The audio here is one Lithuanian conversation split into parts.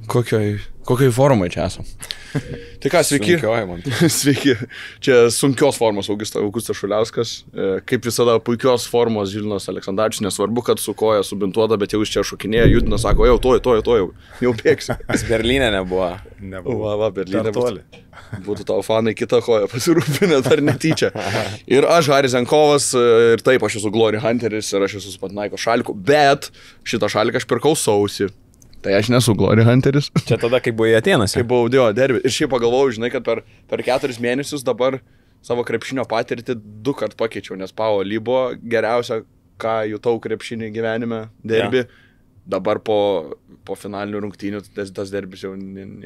Kokioj formai čia esam? Tai ką, sveiki. Sveiki. Čia sunkios formos Augustas Šuliauskas. Kaip visada, puikios formos Žilinas Aleksandravičius. Nesvarbu, kad su koja subintuota, bet jau iš čia šokinėja, judina, sako, jau bėgsi. Jis Berlyne nebuvo. Va, Berlyne būtų tavo fanai kitą koją pasirūpinę, ar netyčia. Ir aš, Haris Zenkovas, ir taip, aš esu Glory Hunteris ir aš esu su Patnaiko šaliku, bet šitą šaliką aš pirkau sausį. Tai aš nesu Glory Hunteris. Čia tada, kai buvai Atėnuose. Kai buvau derbi. Ir šiaip pagalvojau, žinai, kad per 4 mėnesius dabar savo krepšinio patirtį 2 kart pakeičiau, nes Pavo Lybo geriausia, ką jutau krepšinį gyvenime derbi. Ja. Dabar po finalinių rungtynių tas derbis jau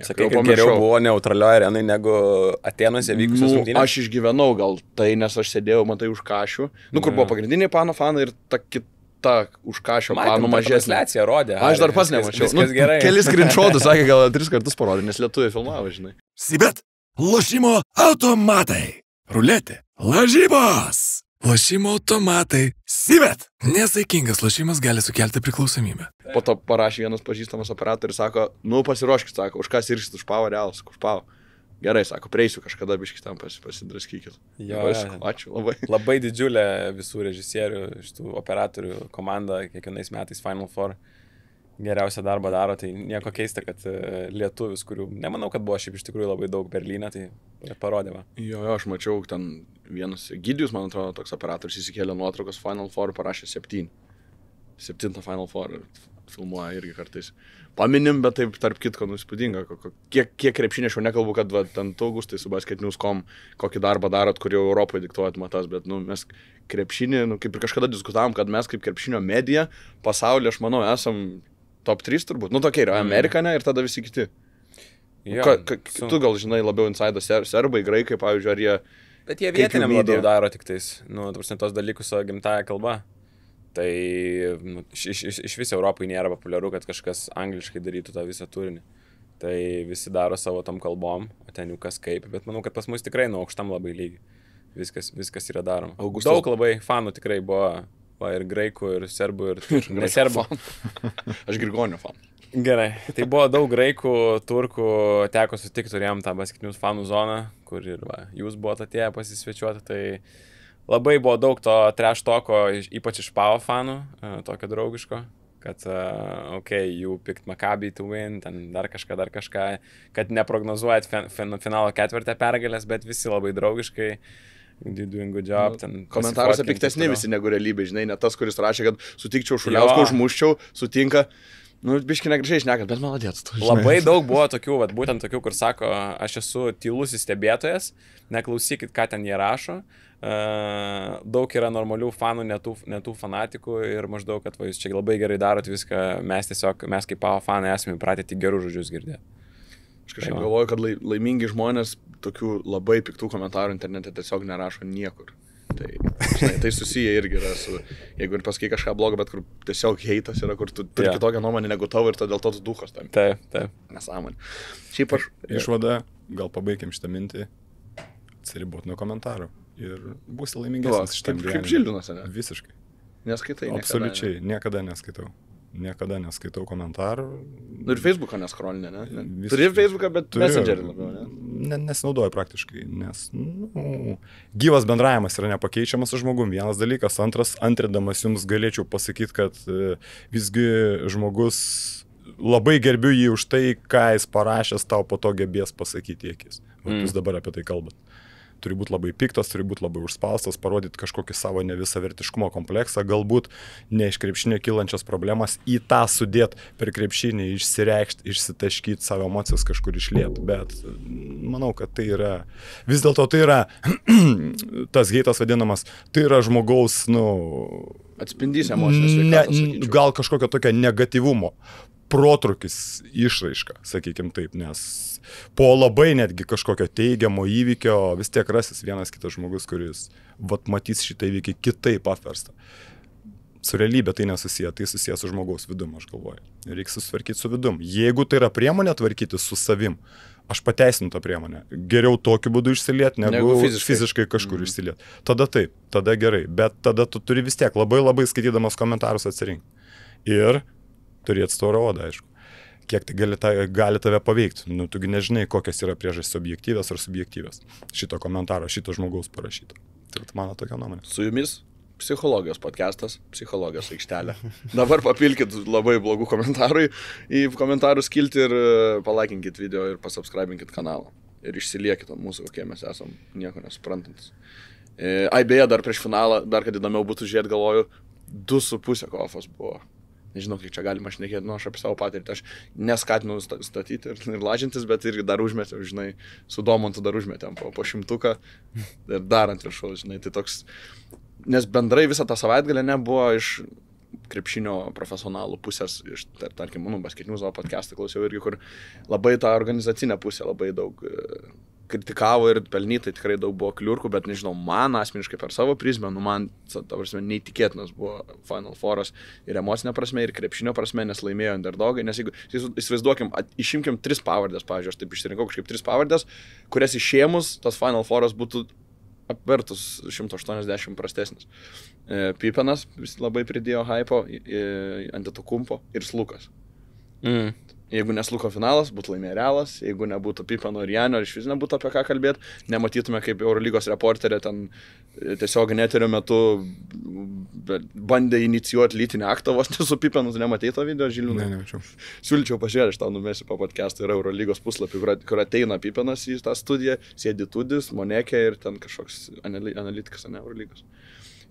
sakai, kad geriau buvo neutralioje arenai negu Atėnuose vykusios rungtynės. Aš išgyvenau gal tai, nes aš sėdėjau, matai, už kašių. Kur buvo pagrindiniai Pano fanai ir ta kita už kažio planų mažesnė. Rodė. Aš dar pas nemačiau. Kelis screenshotus, sakė, gal 3 kartus parodė, nes lietuviai filmavo, žinai. Sibet, lošimo automatai. Ruletė, lažybos. Lošimo automatai. Sibet. Nesaikingas lošimas gali sukelti priklausomybę. Po to parašė vienas pažįstamas operatorius, sako, pasiruoškit, sako, už ką siršit, už Pavo Realas, už Pavo. Gerai, sako, prieisiu kažkada biškis tam pasidraskykit. Ačiū labai. Labai didžiulė visų režisierių, šitų operatorių komanda kiekvienais metais Final Four geriausią darbą daro, tai nieko keista, kad lietuvius, kurių nemanau, kad buvo šiaip iš tikrųjų labai daug Berlyne, tai parodė. Jo, aš mačiau ten vienas Gidijus, man atrodo, toks operatorius įsikėlė nuotraukos Final Four, parašė 7 Final Four. Filmuoja irgi kartais. Paminim, bet taip tarp kitko įspūdinga. Kiek krepšinė, aš jau nekalbu, kad ten Augustai su basketnews.com kokį darbą darot, kur jau Europoje diktuojat matas, bet mes krepšinį, kaip ir kažkada diskutavom, kad mes kaip krepšinio medija pasaulyje, aš manau, esam top 3 turbūt. Tokia yra Amerika, ne, ir tada visi kiti. Tu gal žinai labiau insaidą serbai, graikai, pavyzdžiui, ar jie... Bet jie vietiniam labiau daro tik tais, tos dalykus savo gimtąją kalbą. Tai iš viso Europai nėra populiaru, kad kažkas angliškai darytų tą visą turinį. Tai visi daro savo tom kalbom, o ten jau kas kaip. Bet manau, kad pas mus tikrai aukštam labai lygiai. Viskas yra daroma. Daug labai fanų tikrai buvo, ir graikų, ir serbų, ir neserbų. Aš Grigonio fan. Gerai. Tai buvo daug graikų, turkų, teko sutikti, turėjom tą basketnews fanų zoną, kur ir jūs buvote atėję pasisvečiuoti. Tai labai buvo daug to trash talko, ypač iš Pavo fanų, tokio draugiško, kad, you picked Maccabi to win, ten dar kažką, kad neprognozuojat finalo 4 pergalės, bet visi labai draugiškai, you doing good job. Komentaruose piktesni visi negu realybė, žinai, ne tas, kuris rašė, kad sutikčiau Šuliauską, užmuščiau, sutinka. Biški negražiai šnekat, bet maladėt. Labai daug buvo tokių, būtent tokių, kur sako, aš esu tylusis stebėtojas, neklausykit, ką ten jie rašo. Daug yra normalių fanų, netų fanatikų ir maždaug, kad jūs čia labai gerai darot viską, mes kaip Pavo fanai esame įpratę tik gerus žodžius girdėti. Aš kažkaip galvoju, kad laimingi žmonės tokių labai piktų komentarų internete tiesiog nerašo niekur. Tai susiję irgi yra su, jeigu ir pasakai kažką blogo, bet kur tiesiog heitas yra, kur tu turi kitokią nuomonę negu tavo ir dėl to tu duchas tam. Taip. Nesąmonė. Šiaip aš... Išvada, gal pabaigiam šitą mintį, atsiribot nuo komentarų ir būsi laimingesnis šitam gyvenime. Kaip Žilvinas, ne? Visiškai. Neskaitai? Absoliučiai, niekada neskaitau komentarų. Ir Facebooką neskrolinė, ne? Turi Facebooką, bet Messengerį labiau, ne? Nesinaudoju praktiškai, nes gyvas bendravimas yra nepakeičiamas su žmogum. Vienas dalykas, antridamas jums galėčiau pasakyti, kad visgi žmogus labai gerbiu jį už tai, ką jis parašęs tau po to gebės pasakyti į akis. Jūs dabar apie tai kalbat. Turi būti labai piktas, turi būti labai užspaustas, parodyti kažkokį savo nevisavertiškumo kompleksą, galbūt ne iš krepšinio kylančias problemas, į tą sudėt per krepšinį, išsireikšti, išsitaškyti savo emocijas kažkur išliet. Bet manau, kad tai yra, vis dėlto tai yra, tas heitas vadinamas, tai yra žmogaus, atspindys emocijos. Gal kažkokio tokio negatyvumo. Protrukis išraiška, sakykim taip, nes po labai netgi kažkokio teigiamo įvykio vis tiek rasis vienas kitas žmogus, kuris matys šitą įvykį kitaip apverstą. Su realybė tai nesusiję, tai susiję su žmogaus vidum, aš galvoju. Reikia susitvarkyti su vidum. Jeigu tai yra priemonė tvarkyti su savim, aš pateisinu tą priemonę. Geriau tokiu būdu išsilieti, negu fiziškai kažkur išsilieti. Tada taip, tada gerai, bet tada tu turi vis tiek labai skaitydamas komentarus atsirinkti. Ir turėti storą odą, aišku. kiek tai gali tave paveikti. Nu, tugi nežinai, kokios yra priežastys objektyvios ar subjektyvios. Šito komentaro, šito žmogaus parašyto. Tai mano tokia nuomonė. Su jumis psichologijos podcastas, psichologijos aikštelė. Dabar papilkit labai blogų komentarų į komentarų skiltį ir palaikinkit video ir pasubscribinkit kanalą. Ir išsiliekit ant mūsų, kokie mes esam, nieko nesuprantantis. Beje, dar prieš finalą, dar kad įdomiau būtų žiūrėti, galvoju, 2,5 kofos buvo. Nežinau, kiek čia galima šnekėti, aš apie savo patirtį. Aš neskatinu statyti ir lažintis, bet irgi dar užmetėm, žinai, su Domantu dar užmetėm po 100 ir dar ant viršaus, žinai, tai toks... Nes bendrai visą tą savaitgalę nebuvo iš krepšinio profesionalų pusės, iš, tarkim, basketinių savo podcastą klausiau irgi, kur labai tą organizacinę pusę labai daug kritikavo ir pelnytai tikrai daug buvo kliurkų, bet nežinau, man asmeniškai per savo prizmę, man, ta prasme, neįtikėtinas buvo Final Fouras ir emocinė prasme, ir krepšinio prasme, nes laimėjo underdogai, nes jeigu įsivaizduokim, išimkim 3 pavardės, pavyzdžiui, aš taip išsirinkau kažkaip 3 pavardės, kurias išėmus tas Final Fouras būtų apvertus 180 prastesnis. Pipenas labai pridėjo hypo, Antetokounmpo ir Slukas. Jeigu nesluko finalas, būtų laimėję Realas, jeigu nebūtų Pipeno ir Janio, iš vis nebūtų apie ką kalbėti, nematytume kaip Eurolygos reporterė ten tiesiog neterio metu bandė inicijuoti lytinį aktą, vos nesu Pipenu, nematei to video, Žilvinai? Nemačiau. Siūlyčiau pažiūrėti, aš tau numesiu po podcast'ą, yra Eurolygos puslapį, kur ateina Pipenas į tą studiją, sėdi Tudis, Monekė ir ten kažkoks analitikas, ne Eurolygos.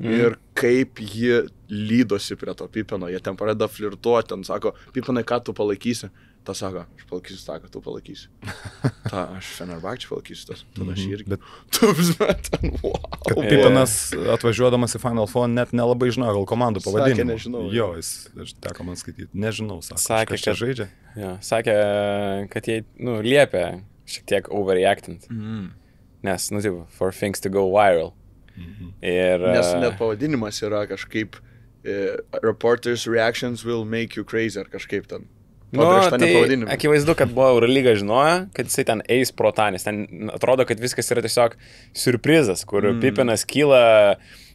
Ir kaip ji lydosi prie to Pipeno, jie ten pradeda flirtuoti, ten sako, Pipenai, ką tu palaikysi? Ta sako, aš palaikysiu tą, ką tu palaikysi. Ta, aš Fenerbahčę palaikysiu tas, tada aš irgi. Bet tu ten, wow. Kad Pipenas atvažiuodamas į Final Four net nelabai žinojo, gal komandų pavadinimą. Sakė, nežinau. Jo, aš teko man skaityti, nežinau, sakė, kad žaidžia. Jo, sakė, kad jie, liepė šiek tiek overreactant. Nes, taip, for things to go viral. Ir, nes net pavadinimas yra kažkaip reporters reactions will make you crazy ar kažkaip ten. Tai akivaizdu, kad buvo Eurolyga žinojo, kad jisai ten eis pro tą, nes ten atrodo, kad viskas yra tiesiog surprizas, kur Pipenas kyla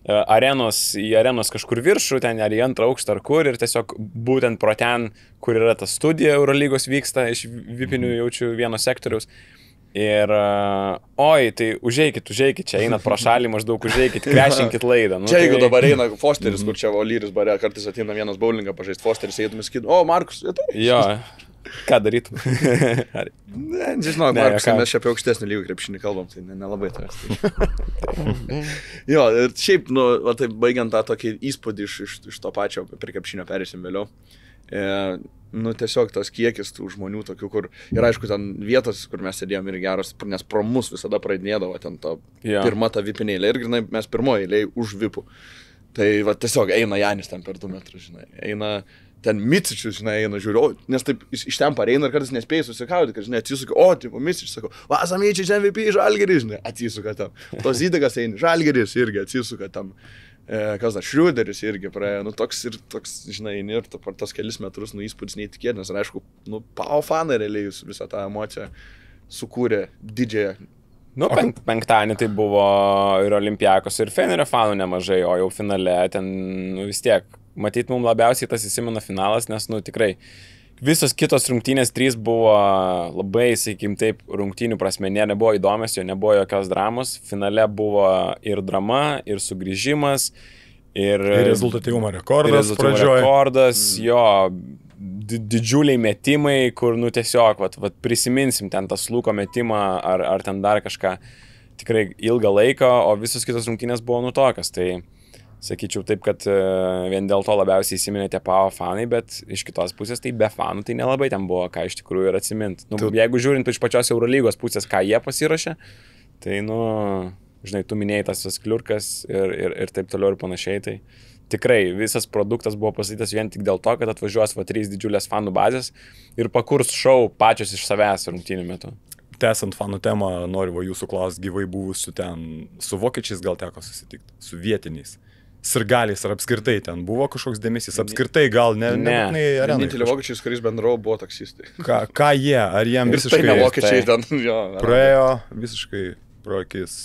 į arenos kažkur viršų, ten ar į 2 aukštą ar kur, ir tiesiog būtent pro ten, kur yra ta studija Eurolygos vyksta iš vipinių jaučių vieno sektoriaus. Ir, tai užeikit, čia einat pro šalį, maždaug užeikit, krešinkit laidą. Čia jeigu dabar eina Fosteris, kur čia Olyris bare, kartais ateina vienas bowlingą pažaisti, Fosteris eitum ir sakytum, Markus, jo, ką darytum? Nežinau, Markus, mes čia apie aukštesnį lygų krepšinį kalbam, tai nelabai tavęs. Jo, ir šiaip, tai baigiant tą tokį įspūdį iš to pačio prie krepšinio perėsim vėliau. Tiesiog tas kiekis tų žmonių tokių, kur ir aišku ten vietos, kur mes sėdėjom ir geros, nes pro mus visada praeidinėdavo ten ta pirma ta vipinėlė ir grinai mes pirmoji eilėj už vipų. Tai tiesiog eina Janis ten per 2 metrus, žinai, eina ten Micičius, žinai, eina žiūriu, nes taip iš ten pareina ir kartais nespėjai susikaudyti, kad, žinai, atsisuka, tipo Micičius, sako, Vasamyčiai MVP Žalgiris, žinai, atsisuka tam, tos įdagas eina, Žalgiris irgi atsisuka tam. Kas dar, Šriuderis irgi praėjo, toks, žinai, ir per tos kelis metrus, įspūdis neįtikėtinas, ir aišku, Pau fanai realiai jūs visą tą emociją sukūrė didžiąją. Penktadienį tai buvo ir Olimpiakos, ir Fenerio fanų nemažai, o jau finale ten, vis tiek, matyt, mums labiausiai tas įsimena finalas, nes, tikrai, visos kitos rungtynės 3 buvo labai, sakykim, taip, rungtynių prasme nebuvo įdomios, jo nebuvo jokios dramos. Finale buvo ir drama, ir sugrįžimas, ir rezultatyvumo rekordas pradžioje. Jo, didžiuliai metimai, kur, tiesiog, prisiminsim ten tą Sluko metimą, ar ten dar kažką tikrai ilgą laiką, o visos kitos rungtynės buvo tokios. Tai sakyčiau taip, kad vien dėl to labiausiai įsiminė tie Pau fanai, bet iš kitos pusės tai be fanų tai nelabai ten buvo, ką iš tikrųjų ir atsiminti. Jeigu žiūrint iš pačios Eurolygos pusės, ką jie pasirašė, tai, žinai, tu minėjai tas kliurkas ir taip toliau ir panašiai, tai tikrai visas produktas buvo pasakytas vien tik dėl to, kad atvažiuos 3 didžiulės fanų bazės ir pakurs šou pačios iš savęs rungtynių metu. Tęsant fanų temą, noriu jūsų klausti gyvai buvusių ten, su vokiečiais gal teko susitikti, su vietiniais. Sirgaliais ar apskritai ten buvo kažkoks dėmesys, apskritai gal nebūtinai arenai. Vienintelė vokiečiais, kuris bendrau, buvo taksistai. Ką jie, ar jiem visiškai... Ir tai ne vokiečiai ten, jo. Praėjo visiškai pro akis.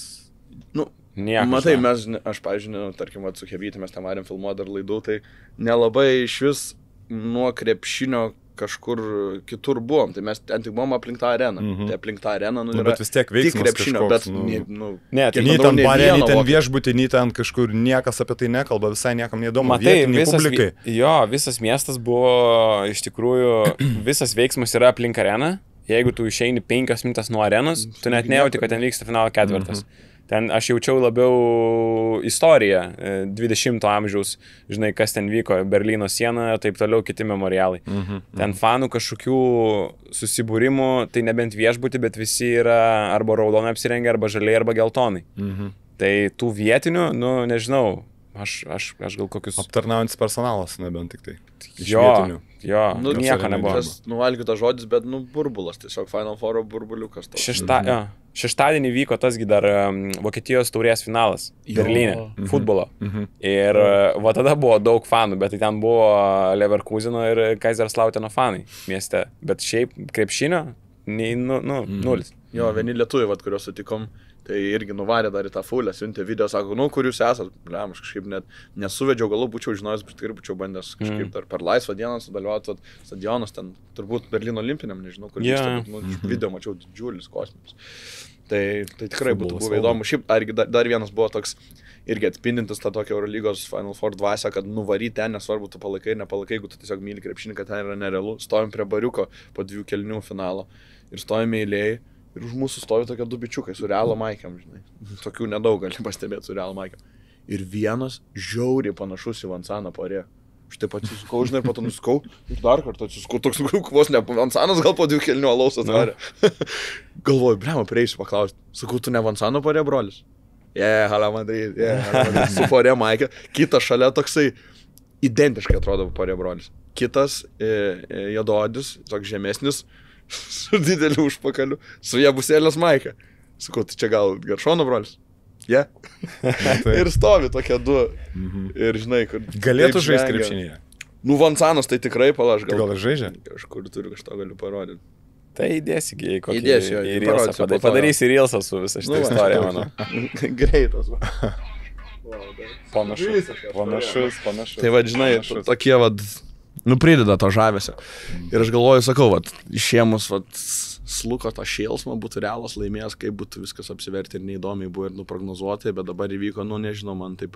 Matai, aš, pavyzdžiui, tarkim, su Hebytė mes ten varėm filmuoti dar laidų, tai nelabai iš vis nuo krepšinio kažkur kitur buvom, tai mes ten tik buvom aplink tą areną. Tai aplink tą areną, bet vis tiek veiksmas krepšinio, bet ne, kiek nei manau, ten barė, nei ten vieno viešbutį, nei ten kažkur niekas apie tai nekalba, visai niekam neįdomu. Matai, Vietiniai publikai. visas miestas buvo, iš tikrųjų, visas veiksmas yra aplink areną. Jeigu tu išeini 5 minutės nuo arenos, tu net nejauti, kad ten vyksta finalo ketvirtas. Ten aš jaučiau labiau istoriją 20 amžiaus, žinai, kas ten vyko, Berlyno siena, taip toliau, kiti memorialai. Ten fanų kažkokių susibūrimų, tai nebent viešbutį, bet visi yra arba raudonai apsirengę, arba žaliai, arba geltonai. Tai tų vietinių, nu, nežinau, aš gal kokius... Aptarnaujantis personalas, nebent tik tai. Jo, nieko nebuvo. Tas nuvalgytas žodis, bet, burbulas, tiesiog Final Four burbuliukas. Šeštadienį vyko tasgi dar Vokietijos taurės finalas Berlyne, futbolo. Ir va tada buvo daug fanų, bet tai ten buvo Leverkuseno ir Kaiserslauteno fanai mieste. Bet šiaip krepšinio, nulis. Jo, vieni lietuviai, kuriuos sutikom, tai irgi nuvarė dar į tą fulę, siuntė video, sako, kur jūs esat, aš kažkaip net nesuvedžiau, galų būčiau žinojęs, bet tikrai būčiau bandęs kažkaip dar per laisvą dieną sudalyvauti stadionas, ten turbūt Berlyno olimpiniam, nežinau, kur vyksta, bet video mačiau didžiulis kosminis. Tai tikrai būtų buvę įdomu. Šiaip dar vienas buvo toks irgi atspindintis tą tokią Eurolygos Final Four dvasią, kad nuvaryti ten, nesvarbu, tu palaikai, nepalaikai, jeigu tu tiesiog myli krepšinį, kad ten yra nerealu. Stovim prie bariuko po 2 kelnių finalo ir stovime eilėj. Ir už mūsų stovi tokie 2 bičiukai su Realo maikiam, žinai. Tokių nedaug gali pastebėti su Realo maikiam. Ir vienas žiauriai panašus į Vansaną Porė. Štai atsisukau, žinai, ir po to nuskau. Ir dar kartą atsisukau, toks kvos ne Vansanas, gal po 2 kelnių alaus atvarė. Galvoju, blema, prieisiu paklausti. Sakau, tu ne Vansano Porė, brolis? Hala Madrid, su Porė maikė. Kitas šalia toksai identiškai atrodo Porė brolis. Kitas juodaodis, toks žemesnis, su dideliu užpakaliu, su jabusėlės maikė. Sakau, tai čia gal Geršono brolis? Ir stovi tokie 2. Ir žinai, kur... Galėtų žaisti krepšinėje. Vansanas tai tikrai palaš. Gal žaidžia? Kažkur turiu kažką galiu parodyti. Tai įdėsi, kokį įdėsiu, padarysi Reelsą su visą šitą istoriją, manau. Greitas. Panašus. Tai žinai, tokie prideda to žavesio. Ir aš galvoju, sakau, išėmus sluko tą šėlsmą, būtų Realas laimėjęs, kaip būtų viskas apsiverti ir neįdomiai buvo ir nuprognozuoti, bet dabar įvyko, nežinau, man taip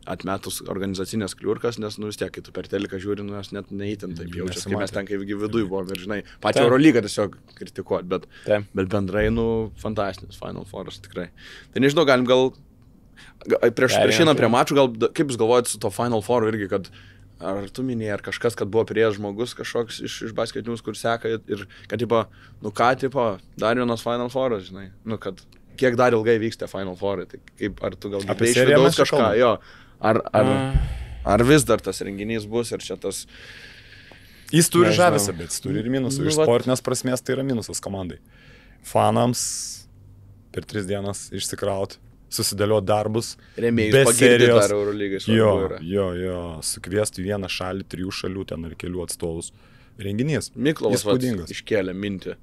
atmetus organizacinės kliurkas, nes vis tiek, kai tu per teliką žiūri, aš net neįtin taip jaučiasi, kai mes ten kaip viduj buvom ir, žinai, patį Eurolygą tiesiog kritikuoti, bet bendrai, fantastinis Final Fouras tikrai. Tai nežinau, galim gal prieš šiandien prie mačų, gal kaip jūs galvojate su to Final Fouru irgi, kad ar tu minėjai, ar kažkas, kad buvo prieš žmogus kažkoks iš Basket News, kur seka ir kad, dar vienas Final Fouras, žinai, kad kiek dar ilgai vyksta Final Fourai, tai kaip, ar tu gal girdėjai iš vidaus kažką, jo, ar vis dar tas renginys bus ir čia tas... Jis turi žavesį, bet jis turi ir minusų, iš sportinės prasmės tai yra minusas komandai. Fanams per 3 dienas išsikrauti, susidėlioti darbus, rėmėjus pagirdyti dar Eurolygai svarbu yra. Jo, sukviesti vieną šalį, 3 šalių ten ar kelių atstovus. Renginys. Miklovas iškėlė mintį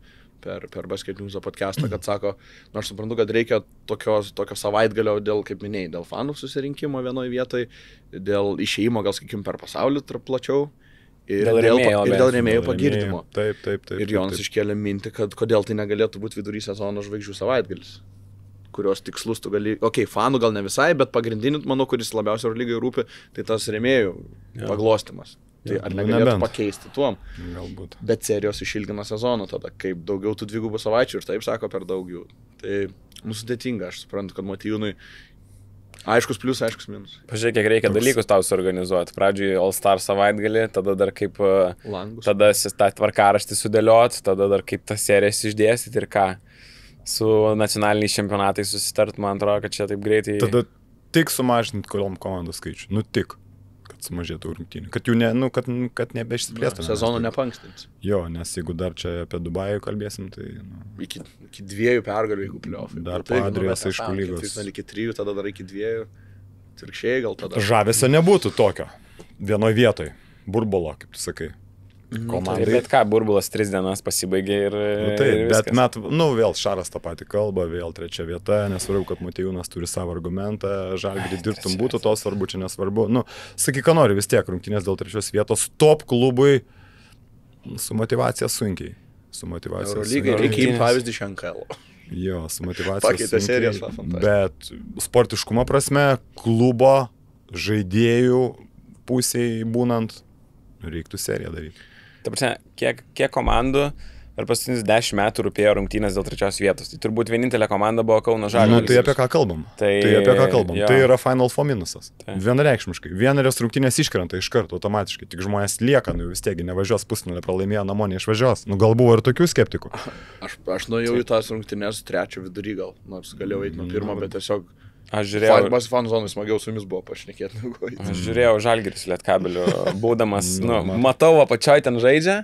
per Basket News podcastą, kad sako, nors suprantu, kad reikia tokio savaitgalio dėl, kaip minėjai, dėl fanų susirinkimo vienoje vietoje, dėl išėjimo, gal sakykim, per pasaulį plačiau ir dėl rėmėjų pagirdimo. Taip. Ir Jonas iškėlė mintį, kad kodėl tai negalėtų būti vidury sezono žvaigždžių savaitgalis, kurios tikslus tu gali, fanų gal ne visai, bet pagrindinį, manau, kuris labiausiai Eurolygai rūpi, tai tas rėmėjų paglostimas. Tai ar negalėtų pakeisti tuom? Galbūt. Bet serijos išilgina sezoną tada, kaip daugiau tų 2 savaičių ir taip sako per daug jų. Tai sudėtinga, aš suprantu, kad Motiejūnui aiškus plius, aiškus minus. Pažiūrėk, kiek reikia dalykus tau suorganizuoti. Pradžiui All Star savaitgalį, tada dar kaip langus. Tada tą tvarkaraštį sudėlioti, tada dar kaip tas serijas išdėstyti ir ką. Su nacionaliniais čempionatais susitart, man atrodo, kad čia taip greitai... Tada tik sumažinti komandų skaičių. Tik. Kad sumažėtų rungtynių. Kad jų kad nebeišsiplėstų. Sezono nepankstins. Jo, nes jeigu dar čia apie Dubajų kalbėsim, tai... Iki 2 pergalių, jeigu pliofai. Dar po Adrijos, aišku, lygos. Iki 3, tada dar iki 2. Atvirkščiai gal tada. Žavesio nebūtų tokio. Vienoje vietoje. Burbulo, kaip tu sakai. Komandai. Bet ką, burbulas 3 dienas pasibaigė ir... Bet vėl Šaras tą patį kalbą, vėl 3 vieta, nesvarbu, kad Motiejūnas turi savo argumentą, Žalgirį dirbtum būtų to svarbu, čia nesvarbu. Sakyk, ką nori, vis tiek rungtynės dėl 3 vietos top klubui Su motyvacija sunkiai. Su motyvacija Eurolygai reikia imti pavyzdį iš NKL. Jo, su motyvacija Pakeitė serijas, sunkiai. fantastika. Bet sportiškumo prasme, klubo žaidėjų pusiai būnant, reiktų seriją daryti. Ta prasme, kiek komandų per paskutinius 10 metų rūpėjo rungtynės dėl 3 vietos. Tai turbūt vienintelė komanda buvo Kauno Žalgiris. Tai apie ką kalbam? Tai apie ką kalbam? jo. Tai yra Final Four minusas. Tai. Vienareikšmiškai. Vienerios rungtynės iškrenta iš karto automatiškai. Tik žmonės lieka, vis tiek nevažiuos pusfinalį, pralaimėjo namo, neišvažiuos. Gal buvo ir tokių skeptikų. Aš nuėjau į tas rungtynės 3 vidury gal, nors galėjau eiti nuo 1, bet tiesiog aš žiūrėjau, fanų zonai smagiau su jumis buvo pašnekėti. aš žiūrėjau Žalgiris Lietkabeliu, būdamas, matau, apačioj ten žaidžia,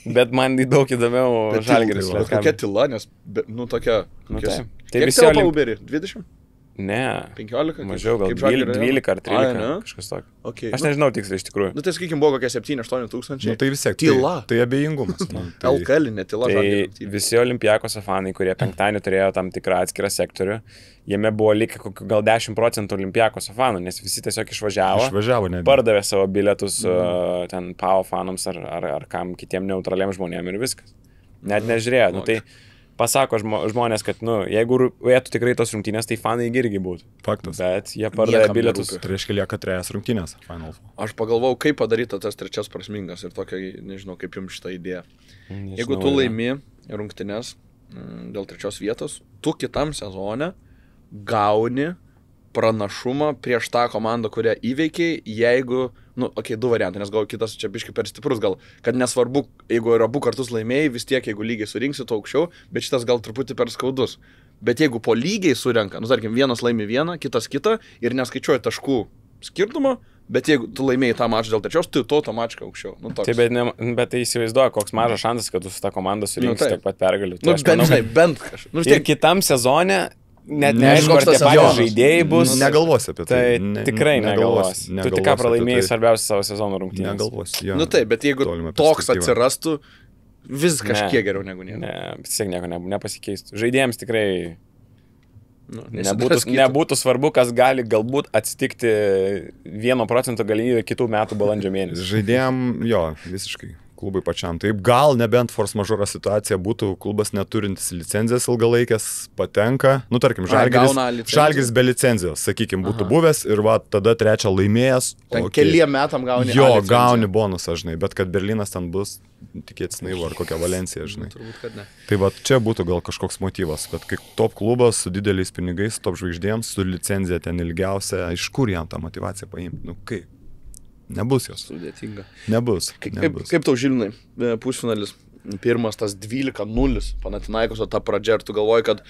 bet man daug įdomiau Žalgiris Bet kokia Lietkabeliu. tyla, nes, nu tokia... taip. Tai Tai visi visi Uberį? 20? Ne, 15? mažiau, gal Kaip Žalgirio 12 ar 13, Ai, ne? kažkas tokio. Okay. Aš nežinau tiksliai iš tikrųjų. Nu tai sakykime, buvo kokie 7-8 tūkstančiai. Tai vis tiek. Tyla. Tai abejingumas. LKL, ne tyla. Tai Žalgirio. visi Olimpijakos fanai, kurie penktadienį turėjo tam tikrą atskirą sektorių, jame buvo likę kokių gal 10% Olimpijakos fanų, nes visi tiesiog Išvažiavo, ne. pardavė savo bilietus ten PAO fanams ar kam kitiem neutraliam žmonėm ir viskas. Net nežiūrėjo. Nu, tai pasako žmonės, kad jeigu rūpėtų tikrai tos rungtynės, tai fanai irgi būtų. Faktas. Bet jie pardavė Niekam bilietus. nerūpi. Tai reiškia lieka 3 rungtynės Final Four. Aš pagalvojau, kaip padaryta tas 3 prasmingas ir tokia, nežinau, kaip jums šitą idėją. Jeigu tu laimi rungtynės dėl 3 vietos, tu kitam sezone gauni pranašumą prieš tą komandą, kurią įveikiai, jeigu, 2 variantai, nes gal kitas čia biškai per stiprus, gal, kad nesvarbu, jeigu yra abu kartus laimėjai, vis tiek, jeigu lygiai surinksi, to aukščiau, bet šitas gal truputį per skaudus. Bet jeigu po lygiai surenka, tarkim, vienas laimi vieną, kitas kitą ir neskaičiuoja taškų skirtumo, bet jeigu tu laimėjai tą mačą dėl 3, tu to mačą aukščiau. Taip, bet tai įsivaizduoja, koks mažas šansas, kad tu su tą komandą surinksi tiek pat pergalių. Bent kažkaip. Ir kitam sezone net neaišku, ar tie patys žaidėjai bus. Negalvosi apie tai. Tai tikrai negalvosi. Tu tik ką pralaimėjai svarbiausią savo sezono rungtynės. Negalvosi, jo. Taip, bet jeigu toks atsirastų, vis kažkiek geriau negu nieko. Ne, vis tiek nieko nepasikeistų. Žaidėjams tikrai nebūtų svarbu, kas gali galbūt atsitikti 1% galimybė kitų metų balandžio mėnesį. Žaidėjam, jo, visiškai. Klubui pačiam. Taip, gal nebent force majeure situacija būtų klubas neturintis licenzijas ilgalaikės patenka. Tarkim, Žalgiris be licenzijos, sakykime, būtų buvęs ir tada 3 laimėjęs. Keliem metam gauni. Jo, gauni bonusą, žinai, bet kad Berlynas ten bus, tikėtis naivu, ar kokia Valencija, žinai. Turbūt, kad ne. Tai čia būtų gal kažkoks motyvas, bet kaip top klubas su dideliais pinigais, top žvaigždėms, su licenzija ten ilgiausia, iš kur jam tą motyvaciją paimti? Kaip? Nebus jos. Sudėtinga. Nebus. Kaip tau Žilinai, pusfinalis, pirmas tas 12-0 Panathinaikos, o ta pradžia, ar tu galvoji, kad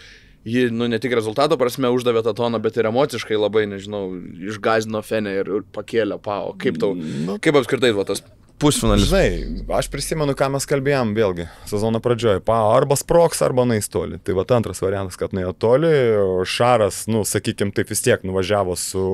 ji, ne tik rezultato prasme uždavė tą toną, bet ir emociškai labai, nežinau, išgąsdino Fenę ir pakėlė PAO. Kaip tau, kaip apskritai tas pusfinalis? Žinai, aš prisimenu, ką mes kalbėjom vėlgi sezono pradžioje. PAO arba sproks, arba nueis toli. Tai antras variantas, kad nuėjo toli. Šaras, sakykime, taip vis tiek nuvažiavo su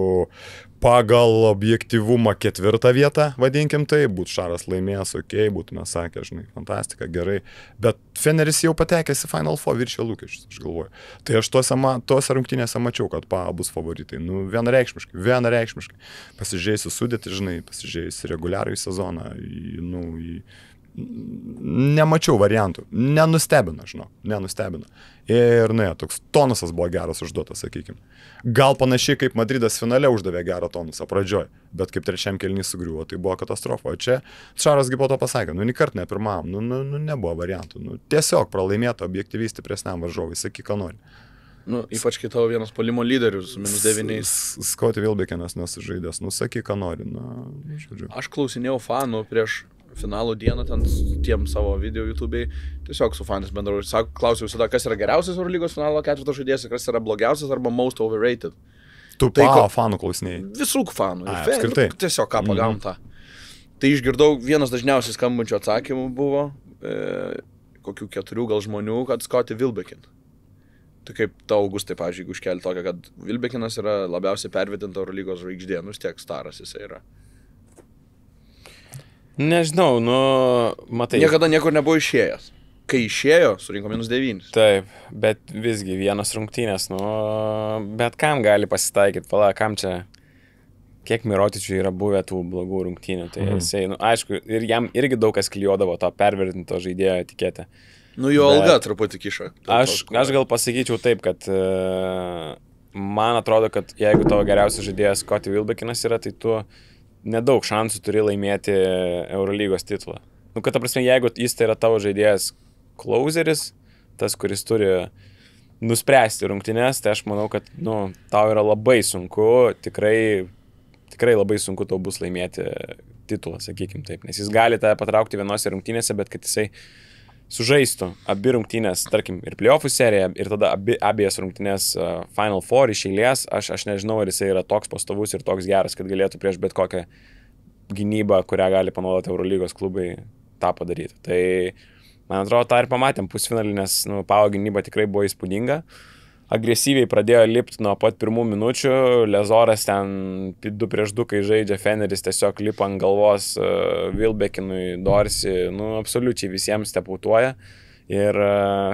pagal objektyvumą 4 vietą, vadinkim tai, būtų Šaras laimėjęs, būtume sakę, žinai, fantastika, gerai, bet Feneris jau patekęs į Final Four viršė lūkesčius, aš galvoju. Tai aš tuose rungtynėse mačiau, kad PAO bus favoritai, vienareikšmiškai. Pasižiūrėsiu sudėtį, žinai, pasižiūrėsiu reguliarųjį sezoną, nemačiau variantų, nenustebino. Ir toks tonusas buvo geras užduotas, sakykime. Gal panašiai kaip Madridas finale uždavė gerą tonusą pradžioj, bet kaip 3 kėlinį sugriuvo, tai buvo katastrofa. O čia Šaras po to pasakė, ni kart ne pirmam, nebuvo variantų. Tiesiog pralaimėta objektyviai stipresniam varžovui, sakyk, ką nori. Ypač kai tavo vienas puolimo lyderius su -9. Scottie Wilbekinas nesužaidęs, sakyk, ką nori. Aš klausinėjau fanų prieš finalų dieną, ten tiem savo video YouTube'ai, tiesiog su fanais bendrauju. Klausiau visada, kas yra geriausias Eurolygos finalo 4 žaidėjas, kas yra blogiausias arba most overrated. Tu PAO fanų klausinėjai? Visų fanų. Apskritai. Tiesiog ką pagavom tą. Tai išgirdau, vienas dažniausiai skambančių atsakymų buvo, kokių 4 gal žmonių, kad Scottie Wilbekin. Tai kaip tau, Augustai, pavyzdžiui, jeigu iškeli tokią, kad Wilbekinas yra labiausiai pervedinta Eurolygos žvaigždė, tiek staras jisai yra. Nežinau, matai. Niekada niekur nebuvo išėjęs. Kai išėjo, surinko -9. Taip, bet visgi vienas rungtynės, bet kam gali pasitaikyti, kam čia kiek Mirotičiui yra buvę tų blogų rungtynių. Tai jisai, aišku, ir jam irgi daug kas klijuodavo to pervertinto žaidėjo etiketę. Jo alga truputį kiša. Aš gal pasakyčiau taip, kad man atrodo, kad jeigu tavo geriausias žaidėjas Scottie Wilbekinas yra, tai tu nedaug šansų turi laimėti Eurolygos titulą. Kad ta prasme, jeigu jis tai yra tavo žaidėjas closeris, tas, kuris turi nuspręsti rungtynės, tai aš manau, kad tau yra labai sunku, tikrai labai sunku tau bus laimėti titulą, sakykim taip, nes jis gali tave patraukti vienose rungtynėse, bet kad jisai sužaistų abi rungtynės, tarkim, ir playoffų seriją, ir tada abiejas rungtynės Final Four iš eilės, aš nežinau, ar jisai yra toks pastovus ir toks geras, kad galėtų prieš bet kokią gynybą, kurią gali panaudoti Eurolygos klubai, tą padaryti. Tai man atrodo, tą ir pamatėm pusfinalį, nes Pau gynyba tikrai buvo įspūdinga. Agresyviai pradėjo lipti nuo pat pirmų minučių, Lezoras ten 2-2, kai žaidžia, Feneris tiesiog lipa ant galvos Wilbekinui, Dorsi, absoliučiai visiems stepautuoja. Ir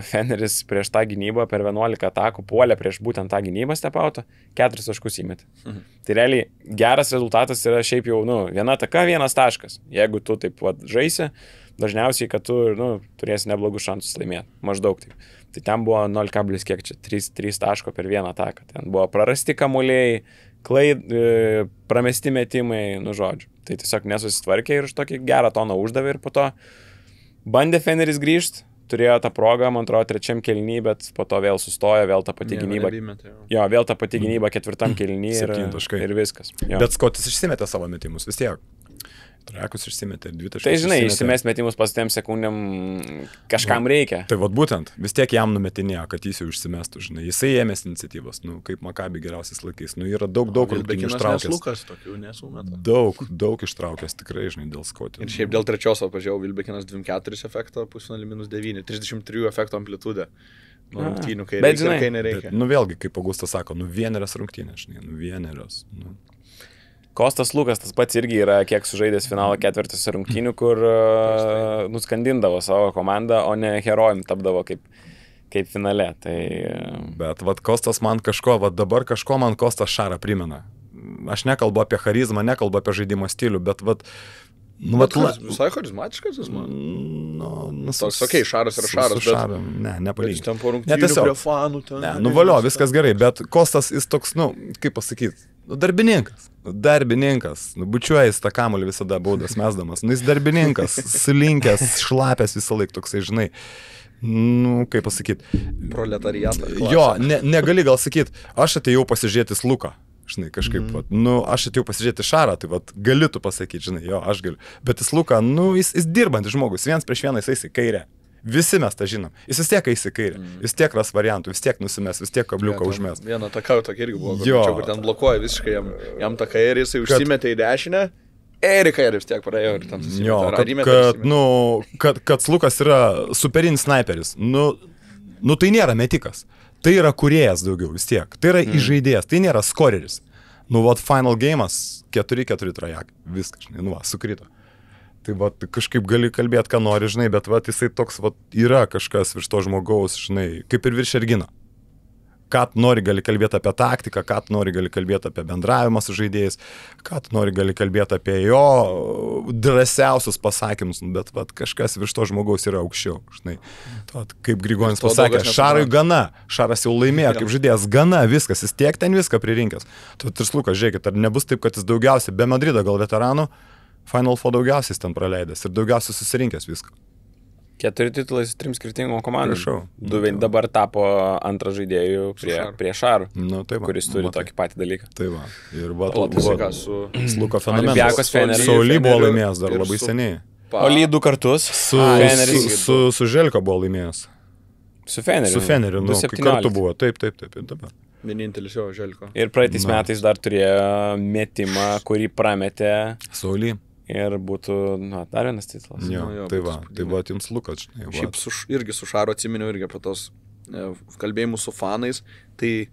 Feneris prieš tą gynybą per 11 atakų puolė prieš būtent tą gynybą stepautą, 4 taškus įmetė. Tai realiai geras rezultatas yra šiaip jau, viena ataka, 1 taškas. Jeigu tu taip žaisi, dažniausiai, kad tu turėsi neblogus šansus laimėti. Maždaug taip. Tai ten buvo 3 taško per 1 ataką. Ten buvo prarasti kamuoliai, pramesti metimai, žodžiu. Tai tiesiog nesusitvarkė ir už tokį gerą toną uždavė ir po to bandė Feneris grįžti. Turėjo tą progą, man atrodo, 3 kėlinį, bet po to vėl sustojo, vėl ta pati gynyba. Vėl ta pati gynyba 4 kėlinį ir viskas. Jo. Bet Scottis išsimetė savo metimus vis tiek. Trakus išsimetė ir 2 taškus. Tai žinai, išsimes metimus pas tiem sekundėm kažkam reikia. Tai būtent, vis tiek jam numetinėjo, kad jis jau išsimestų, žinai. Jisai ėmėsi iniciatyvos, kaip Maccabi geriausiais laikais. Yra daug rungtynių ištraukęs. Lukas tokių nesumeta. Daug ištraukęs tikrai, žinai, dėl Scottis. Ir šiaip dėl trečios apvažiavau Wilbekinas 24 efektą, pusfinalį -9, 33 efekto amplitudė. Rungtynių, kai reikia, kai nereikia. Vėlgi, kaip Augustas sako, vienerios rungtynės, žinai, vienerios. Kostas Lukas tas pats irgi yra kiek sužaidęs finalo ketvirtose rungtynių, kur nuskandindavo savo komandą, o ne herojim tapdavo kaip finale. Tai... Bet Kostas man dabar man Kostas Šarą primena. Aš nekalbu apie charizmą, nekalbu apie žaidimo stilių, bet visai charizmatiškas jis man. Toks, Šaras yra Šaras, bet... Nepalyginti. Ten po rungtynių prie fanų. Valio, viskas gerai, bet Kostas jis toks, kaip pasakyti, darbininkas, bučiuoja jis tą kamuolį visada baudas mesdamas, jis darbininkas, sulinkęs, šlapęs visą laiką toksai, žinai, kaip pasakyti. Proletariatą. Jo, negali gal sakyti, aš atėjau pasižiūrėti Luką, žinai, kažkaip, aš atėjau pasižiūrėti Šarą, tai gali tu pasakyti, žinai, jo, aš galiu, bet jis Luką, jis dirbantis žmogus, 1 prieš 1 jis į kairę. Visi mes tą žinom. Jis vis tiek eis į kairę. Vis tiek ras variantų, vis tiek nusimes, vis tiek kabliuką užmes. Vieną taką tokia irgi buvo, kur ten blokuoja visiškai jam taką ir jisai užsimetė į dešinę. Ir į kairę vis tiek praėjo ir ten susimetė. Kad Lukas yra superinis sniperis. Tai nėra metikas. Tai yra kūrėjas daugiau vis tiek. Tai yra įžaidėjas. Tai nėra skoreris. Final game'as 4-4 trajak. Viskas, žinai, sukrito. Tai kažkaip gali kalbėti, ką nori, žinai, bet jisai toks yra kažkas virš to žmogaus, žinai, kaip ir virš Ergino. Ką nori gali kalbėti apie taktiką, ką nori gali kalbėti apie bendravimą su žaidėjais, ką nori gali kalbėti apie jo drąsiausius pasakymus, bet kažkas virš to žmogaus yra aukščiau, žinai. Kaip Grigonis pasakė, Šarui gana, Šaras jau laimėjo, kaip žaidėjas gana, viskas, jis tiek ten viską pririnkęs. Ir Lukas, žiūrėkit, ar nebus taip, kad jis daugiausiai, be Madrido gal veteranų, Final Four daugiausiai ten praleidęs ir daugiausiai susirinkęs viską. 4 titulai su 3 skirtingom komandom. Prašau. 2 dabar tapo antrą žaidėjų prie Šarų, kuris turi tokį patį dalyką. Tai va. Ir Luko fenomenas. Sauly buvo laimėjęs dar labai seniai. Oly 2 kartus. Su Želko buvo laimėjęs. Su Feneriu. Su Feneriu, kai kartu buvo. Taip, dabar. Vienintelis jo Želko. Ir praeitais metais dar turėjo metimą, kurį prametė Sauly. Ir būtų, dar vienas titulas. Tai va, jums Lukas. Šiaip irgi su Šaru atsiminiau irgi apie tos kalbėjimus su fanais, tai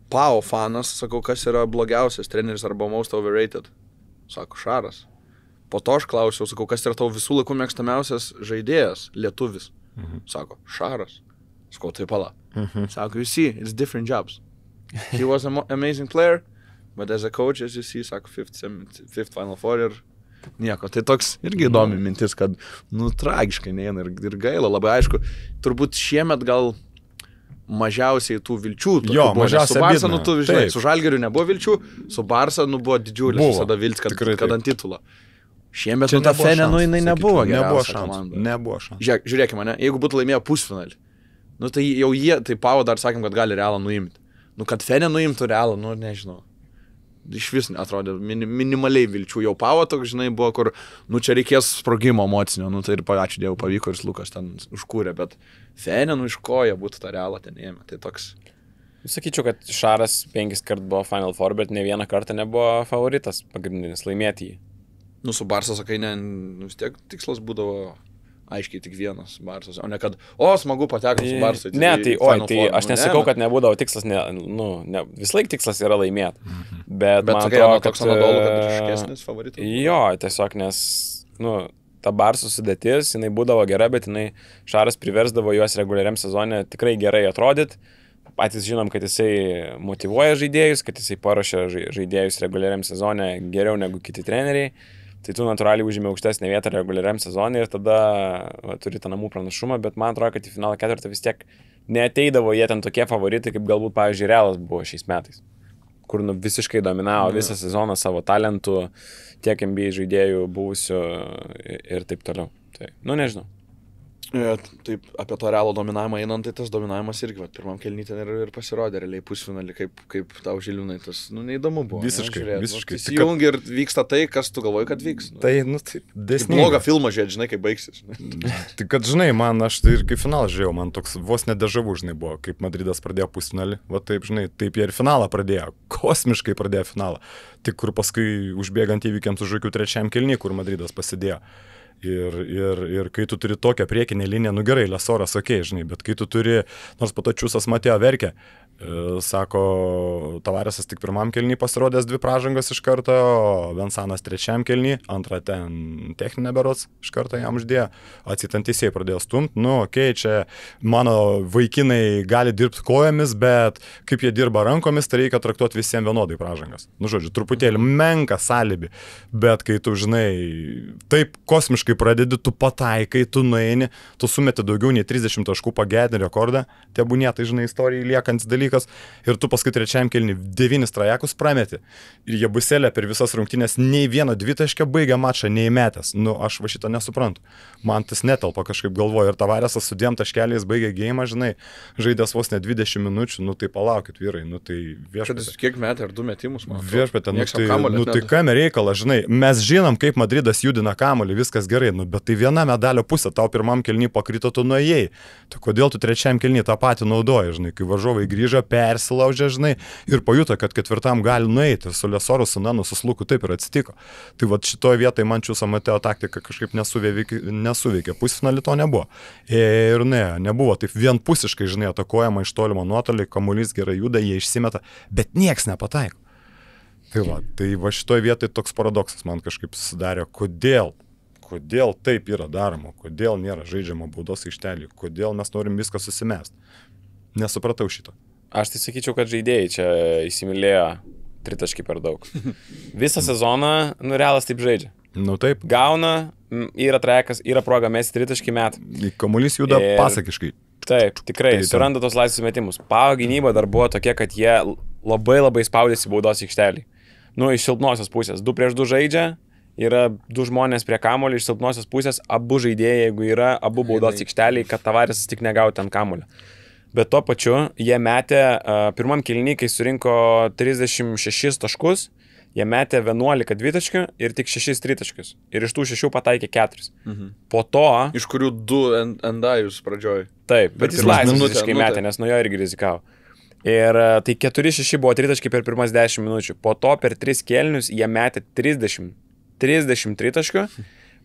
Pau fanas, sakau, kas yra blogiausias treneris arba most overrated? Sako, Šaras. Po to aš klausiau, sakau, kas yra tavo visų laikų mėgstamiausias žaidėjas, lietuvis? Sako, Šaras. Sakau, tai pala. Sako, you see, it's different jobs. He was an amazing player, but as a coach, as you see, sako, fifth Final Four ir nieko. Tai toks irgi įdomi mintis, kad, tragiškai neina ir gaila, labai aišku, turbūt šiemet gal mažiausiai tų vilčių. Jo, buvo, mažiausiai su Barsa, abidna. Su Žalgiriu nebuvo vilčių, su Barsa, buvo didžiulis visada viltis, kad ant titulo. Šiemet, ta Fenė, jinai nebuvo geriausia komanda. Nebuvo šansų. Žiūrėkime, mane, jeigu būtų laimėję pusfinalį, tai jau tai Pau dar sakėm, kad gali Realą nuimti. Kad Fenė nuimtų Realą, nežinau. Iš vis atrodė minimaliai vilčių. Jau Pau toks, žinai, buvo, kur, čia reikės sprogimo emocinio, tai ir ačiū Dievui pavyko ir Lukas ten užkūrė, bet Fenė, iš koja būtų tą Realą ten ėmė. Tai toks. Sakyčiau, kad Šaras 5 kart buvo Final Four, bet ne vieną kartą nebuvo favoritas pagrindinis laimėti jį. Su Barsa, sakai, vis tiek tikslas būdavo aiškiai tik vienas Barsas, o ne kad, smagu pateko su Barsu. Ne, aš nesakau, kad nebūdavo tikslas, vis laik tikslas yra laimėti. Bet man atrodo, kad toks Anadolu, kad ryškesnis favoritas. Jo, tiesiog, nes, ta Barsų sudėtis, jinai būdavo gera, bet Šaras priversdavo juos reguliariam sezone tikrai gerai atrodyti. Patys žinom, kad jisai motyvuoja žaidėjus, kad jisai paruošia žaidėjus reguliariam sezone geriau negu kiti treneriai. Tai tu natūraliai užėmė aukštesnę vietą reguliariam sezonui ir tada turi tą namų pranašumą, bet man atrodo, kad į finalą ketvirtą vis tiek neateidavo jie ten tokie favoritai, kaip galbūt, pavyzdžiui, Realas buvo šiais metais, kur visiškai dominavo visą sezoną savo talentų, tiek NBA žaidėjų buvusių ir taip toliau. Tai, nežinau. Taip, apie to Realo dominavimą einant, tai tas dominavimas irgi, pirmam kėlinį ten ir pasirodė realiai pusfinalį, kaip tau Žiliūnai, tas, neįdomu buvo. Visiškai. Įsijungi ir vyksta tai, kas tu galvoji, kad vyks. Tai, desnė. Blogą filmą žiūrėt, žinai, kaip baigsis. Tai kad, žinai, aš tai ir kaip finalą žiūrėjau, man toks vos nedežavų, žinai, buvo, kaip Madridas pradėjo pusfinalį, taip, žinai, taip jie ir finalą pradėjo, kosmiškai pradėjo finalą, tik kur paskui užbėgant įvykiams už akių trečiam kėlinį, kur Madridas pasidėjo. Ir kai tu turi tokią priekinę liniją, gerai, Lesoras, žinai, bet kai tu turi, nors po to Čiūsas Matėjo verkė, sako, Tavaresas tik pirmam kėlinį pasirodęs 2 pražangas iš karto, o Vensanas trečiam kėlinį, antrą ten techninę berods iš karto jam uždėjo, atsitant teisėjai pradėjo stumti, čia mano vaikinai gali dirbti kojomis, bet kaip jie dirba rankomis, tai reikia traktuoti visiems vienodai pražangas. Žodžiu, truputėlį menka sąlybi, bet kai tu, žinai, taip kosmiškai pradedi, tu pataikai, tu nueini, tu sumeti daugiau nei 30 taškų pagedinį rekordą, tebūnie, tai, žinai, istorijai liekantis dalykas, ir tu paskui trečiam kėlinį 9 trajekus prameti. Ir jie buselė per visas rungtynės nei vieno dvitaškio baigė mačą neįmetęs. Aš va šito nesuprantu. Man tas netelpa kažkaip galvoju. Ir Tavaresas su 2 taškeliais baigė geimą, žinai, žaidęs vos ne 20 minučių, tai palaukit, vyrai, tai viešpatė. Kiek metė ar 2 metimus, man? Viešpatė, tai kame reikala, žinai, mes žinom, kaip Madridas judina kamuolį, viskas gerai, bet tai viena medalio pusė, tau pirmam kėlinį pakrito, tu nuėjai. Tai kodėl tu trečiam kėlinį tą patį naudoji, žinai, kai varžovai grįžo, persilaužė, žinai, ir pajuto, kad ketvirtam gali nueiti. Su Lesoru, su Nanu, su Sluku taip ir atsitiko. Tai va šitoje vietoje man Čiūso Matėjo taktika kažkaip nesuveikė. Pusfinalį to nebuvo. Ir nebuvo taip vienpusiškai, žinai, atakuojama iš tolimo nuotolį, kamuolys gerai juda, jie išsimeta, bet nieks nepataiko. Tai va šitoje vietoje toks paradoksas man kažkaip susidarė, kodėl taip yra daroma, kodėl nėra žaidžiama baudos aikštelį, kodėl mes norim viską susimest. Nesupratau šito. Aš tai sakyčiau, kad žaidėjai čia įsimylėjo tritaškį per daug. Visą sezoną, Realas taip žaidžia. Taip. Gauna, yra trajekas, yra proga mesti tritaškį metą. Kamuolys juda pasakiškai. Taip, tikrai, suranda tos laisvus metimus. Pau gynyba dar buvo tokia, kad jie labai spaudėsi baudos aikštelį. Iš silpnosios pusės. 2 prieš 2 žaidžia, yra 2 žmonės prie kamuolio, iš silpnosios pusės, abu žaidėjai, jeigu yra, abu baudos aikšteliai, kad Tavaresas tik negautų ant kamuolio. Bet tuo pačiu jie metė pirmam kėlinį, kai surinko 36 taškus, jie metė 11 dvitaškių ir tik 6 tritaškius. Ir iš tų 6 pataikė 4. Po to... Iš kurių 2 endajus pradžioj. Taip, bet jis laisvas visiškai metė, nes nuo jo irgi rizikavo. Ir tai 4-6 buvo tritaškiai per pirmas 10 minučių. Po to per 3 kėlinius jie metė 30 tritaškių.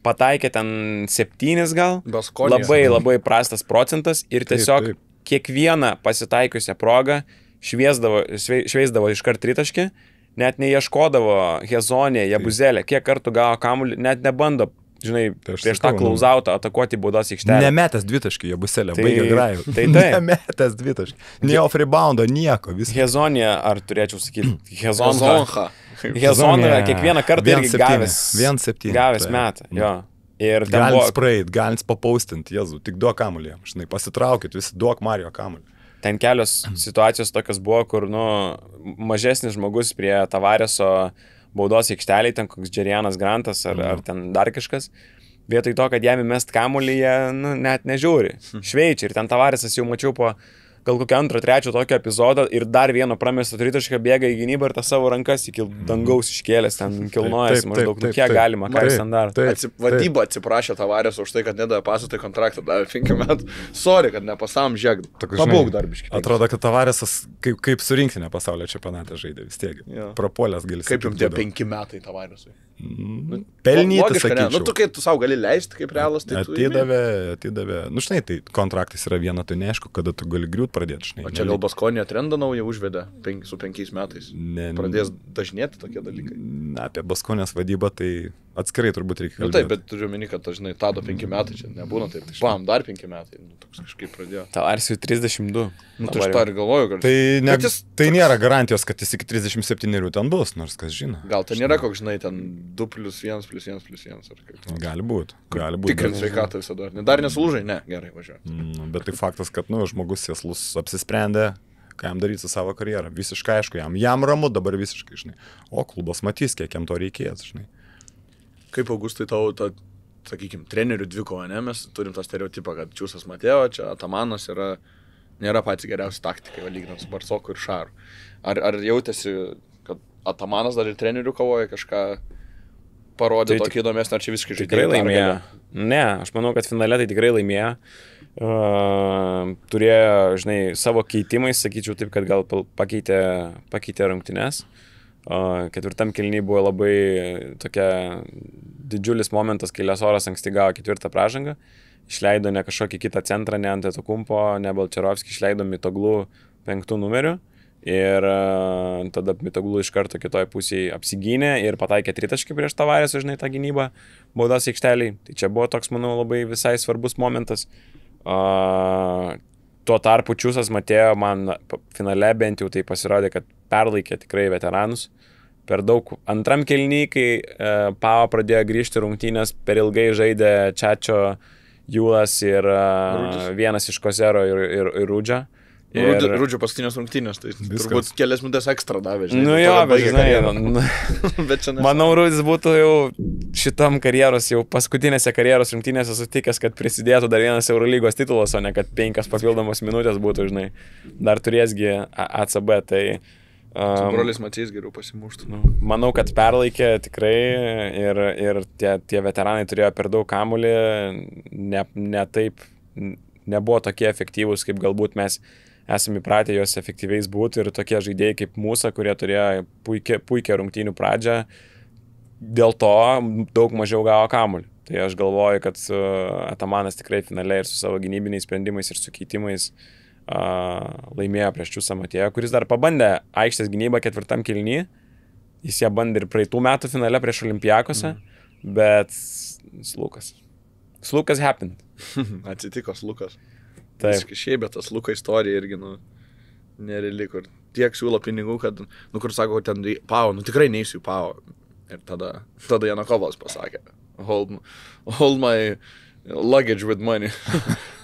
Pataikė ten 7 gal. Labai prastas procentas ir tiesiog... Taip. Kiekvieną pasitaikiusią progą šveisdavo iškart tritaškį, net neieškodavo Hezonė, Jabuzelė, kiek kartų gavo kamuolį, net nebando žinai, Tai aš prieš sakau, tą klausautą atakuoti baudos aikštelę. Nemetęs dvitaškį, jie buselė, Tai- baigė grajų. tai taip. Nemetęs dvitaškį. Ne off reboundo, nieko, viskas. Hezonija, ar turėčiau sakyti, Hezonha. Zonha. Hezonha kiekvieną kartą irgi gavęs 1-7. Gavęs metą, jo. Ir ten Galit buvo, sprayt, galit papaustinti, Jėzų, tik duok kamuolį, žinai, pasitraukit, visi duok Mario kamuolį. ten kelios situacijos tokios buvo, kur, nu, mažesnis žmogus prie Tavareso baudos aikšteliai, ten koks Džerianas Grantas ar ten dar kažkas, vietoj to, kad jam įmest kamuolį, jie, nu, net nežiūri. Šveičia ir ten Tavaresas jau mačiau po gal kokio antro, trečio tokio epizodo ir dar vieno pramesto tritašką bėga į gynybą ir tą savo rankas iki dangaus iškėlęs, ten kilnojasi maždaug, nu, kiek galima, ką jis ten daro. Vadyba atsiprašė Tavares už tai, kad nedavė pasų, tai kontraktą davė 5 metų. Sorry, kad nepasam žėgd. Pabūk darbiškai. Atrodo, kad Tavaresas kaip surinktinė pasaulio čempionate žaidė vis tiek. Prapuolės gali sakyti. Kaip jums tie 5 metai Tavaresui? Pelnytis, sakyčiau. Nu, tu kai tu savo gali leisti kaip realas, tai atidavė. Nu, žinai, tai kontraktas yra viena, tai neaišku, kada tu gali griūt pradėti, žinai. O čia gal Baskonė trendą naują užvedė su 5 metais. Pradės dažnėti tokie dalykai. Apie Baskonės vadybą tai atskirai turbūt reikia kalbėti. Nu, taip, bet turiu meni, kad, žinai, Tado 5 metai čia nebūna taip. Pam, dar 5 metai. Nu, toks kažkaip pradėjo. Tavaresui 32. Nu, tai aš tą ir galvoju, kad... Tai nėra garantijos, kad jis iki 37 ten bus, nors kas žino. Gal ten nėra koks, žinai, ten 2+1+1+1 ar kaip. Gali būti. Tikrint sveikatą visada. Dar nesulūžai? Ne, gerai, važiuoju. Bet tai faktas, kad, nu, žmogus sėslus apsisprendė, ką jam daryti su savo karjerą. Visiškai aišku, jam ramu dabar visiškai, žinai. O klubas matys, kiek jam to reikės, žinai. Kaip, Augustai, tau, sakykime, trenerių dvikova, ne? Mes turim tą stereotipą, kad Čiūsas Mateo, čia Atamanas nėra patys geriausi taktikai, lyginant su Barsoku ir Šaru. Ar jautėsi, kad Atamanas dar ir trenerių kovoja kažką parodė tokį įdomesnį, ar čia visiškai žaidėjai? Tikrai laimėjo. Ne, aš manau, kad finale tai tikrai laimėjo. Turėjo, žinai, savo keitimais, sakyčiau taip, kad gal pakeitė rungtynes. Ketvirtam kėliny buvo labai tokia didžiulis momentas, kai Lesoras anksti gavo 4 pražangą. Išleido ne kažkokį kitą centrą, ne Antetokumpo, ne Balčerovskį, išleido Mitoglų 5 numeriu. Ir tada Mitoglų iš karto kitoje pusėje apsigynė ir pataikė tritaškį prieš Tavaresą, žinai, tą gynybą baudos aikšteliai. Tai čia buvo toks, manau, labai visai svarbus momentas. Tuo tarpu Čiūsas Mateo man finale bent jau tai pasirodė, kad perlaikė tikrai veteranus. Per daug antram kėliny, kai Pavo pradėjo grįžti rungtynės, per ilgai žaidė Čačio, Jūlas ir vienas iš Kozero ir Rudžio. Rudžio paskutinės rungtynės, tai turbūt kelias minutės ekstra davė, žinai. Nu jo, bet žinai, manau, Rudis būtų jau šitam karjeros, jau paskutinėse karjeros rungtynėse sutikęs, kad prisidėtų dar vienas Eurolygos titulas, o ne kad 5 papildomos minutės būtų, žinai. Dar turėsgi ACB, tai... Su brolis Matys geriau pasimuštų. Manau, kad perlaikė tikrai ir tie veteranai turėjo per daug kamuolį, nebuvo tokie efektyvūs, kaip galbūt mes esame įpratę jos efektyviais būti, ir tokie žaidėjai kaip Musa, kurie turėjo puikią rungtynių pradžią, dėl to daug mažiau gavo kamuolį. Tai aš galvoju, kad Atamanas tikrai finale ir su savo gynybiniais sprendimais ir su keitimais laimėjo prieš Čiūsą Mateo, kuris dar pabandė aikštės gynybą 4 kėliny. Jis ją bandė ir praeitų metų finale prieš Olimpiakose, bet Slukas happened. Atsitiko Slukas. Taip. Šiaip, bet tas Luko istorija irgi, nereali, kur tiek siūlo pinigų, kad, kur sako, ten Pavo, tikrai neįsiu Pavo. Ir tada Janakovas pasakė, hold my luggage with money.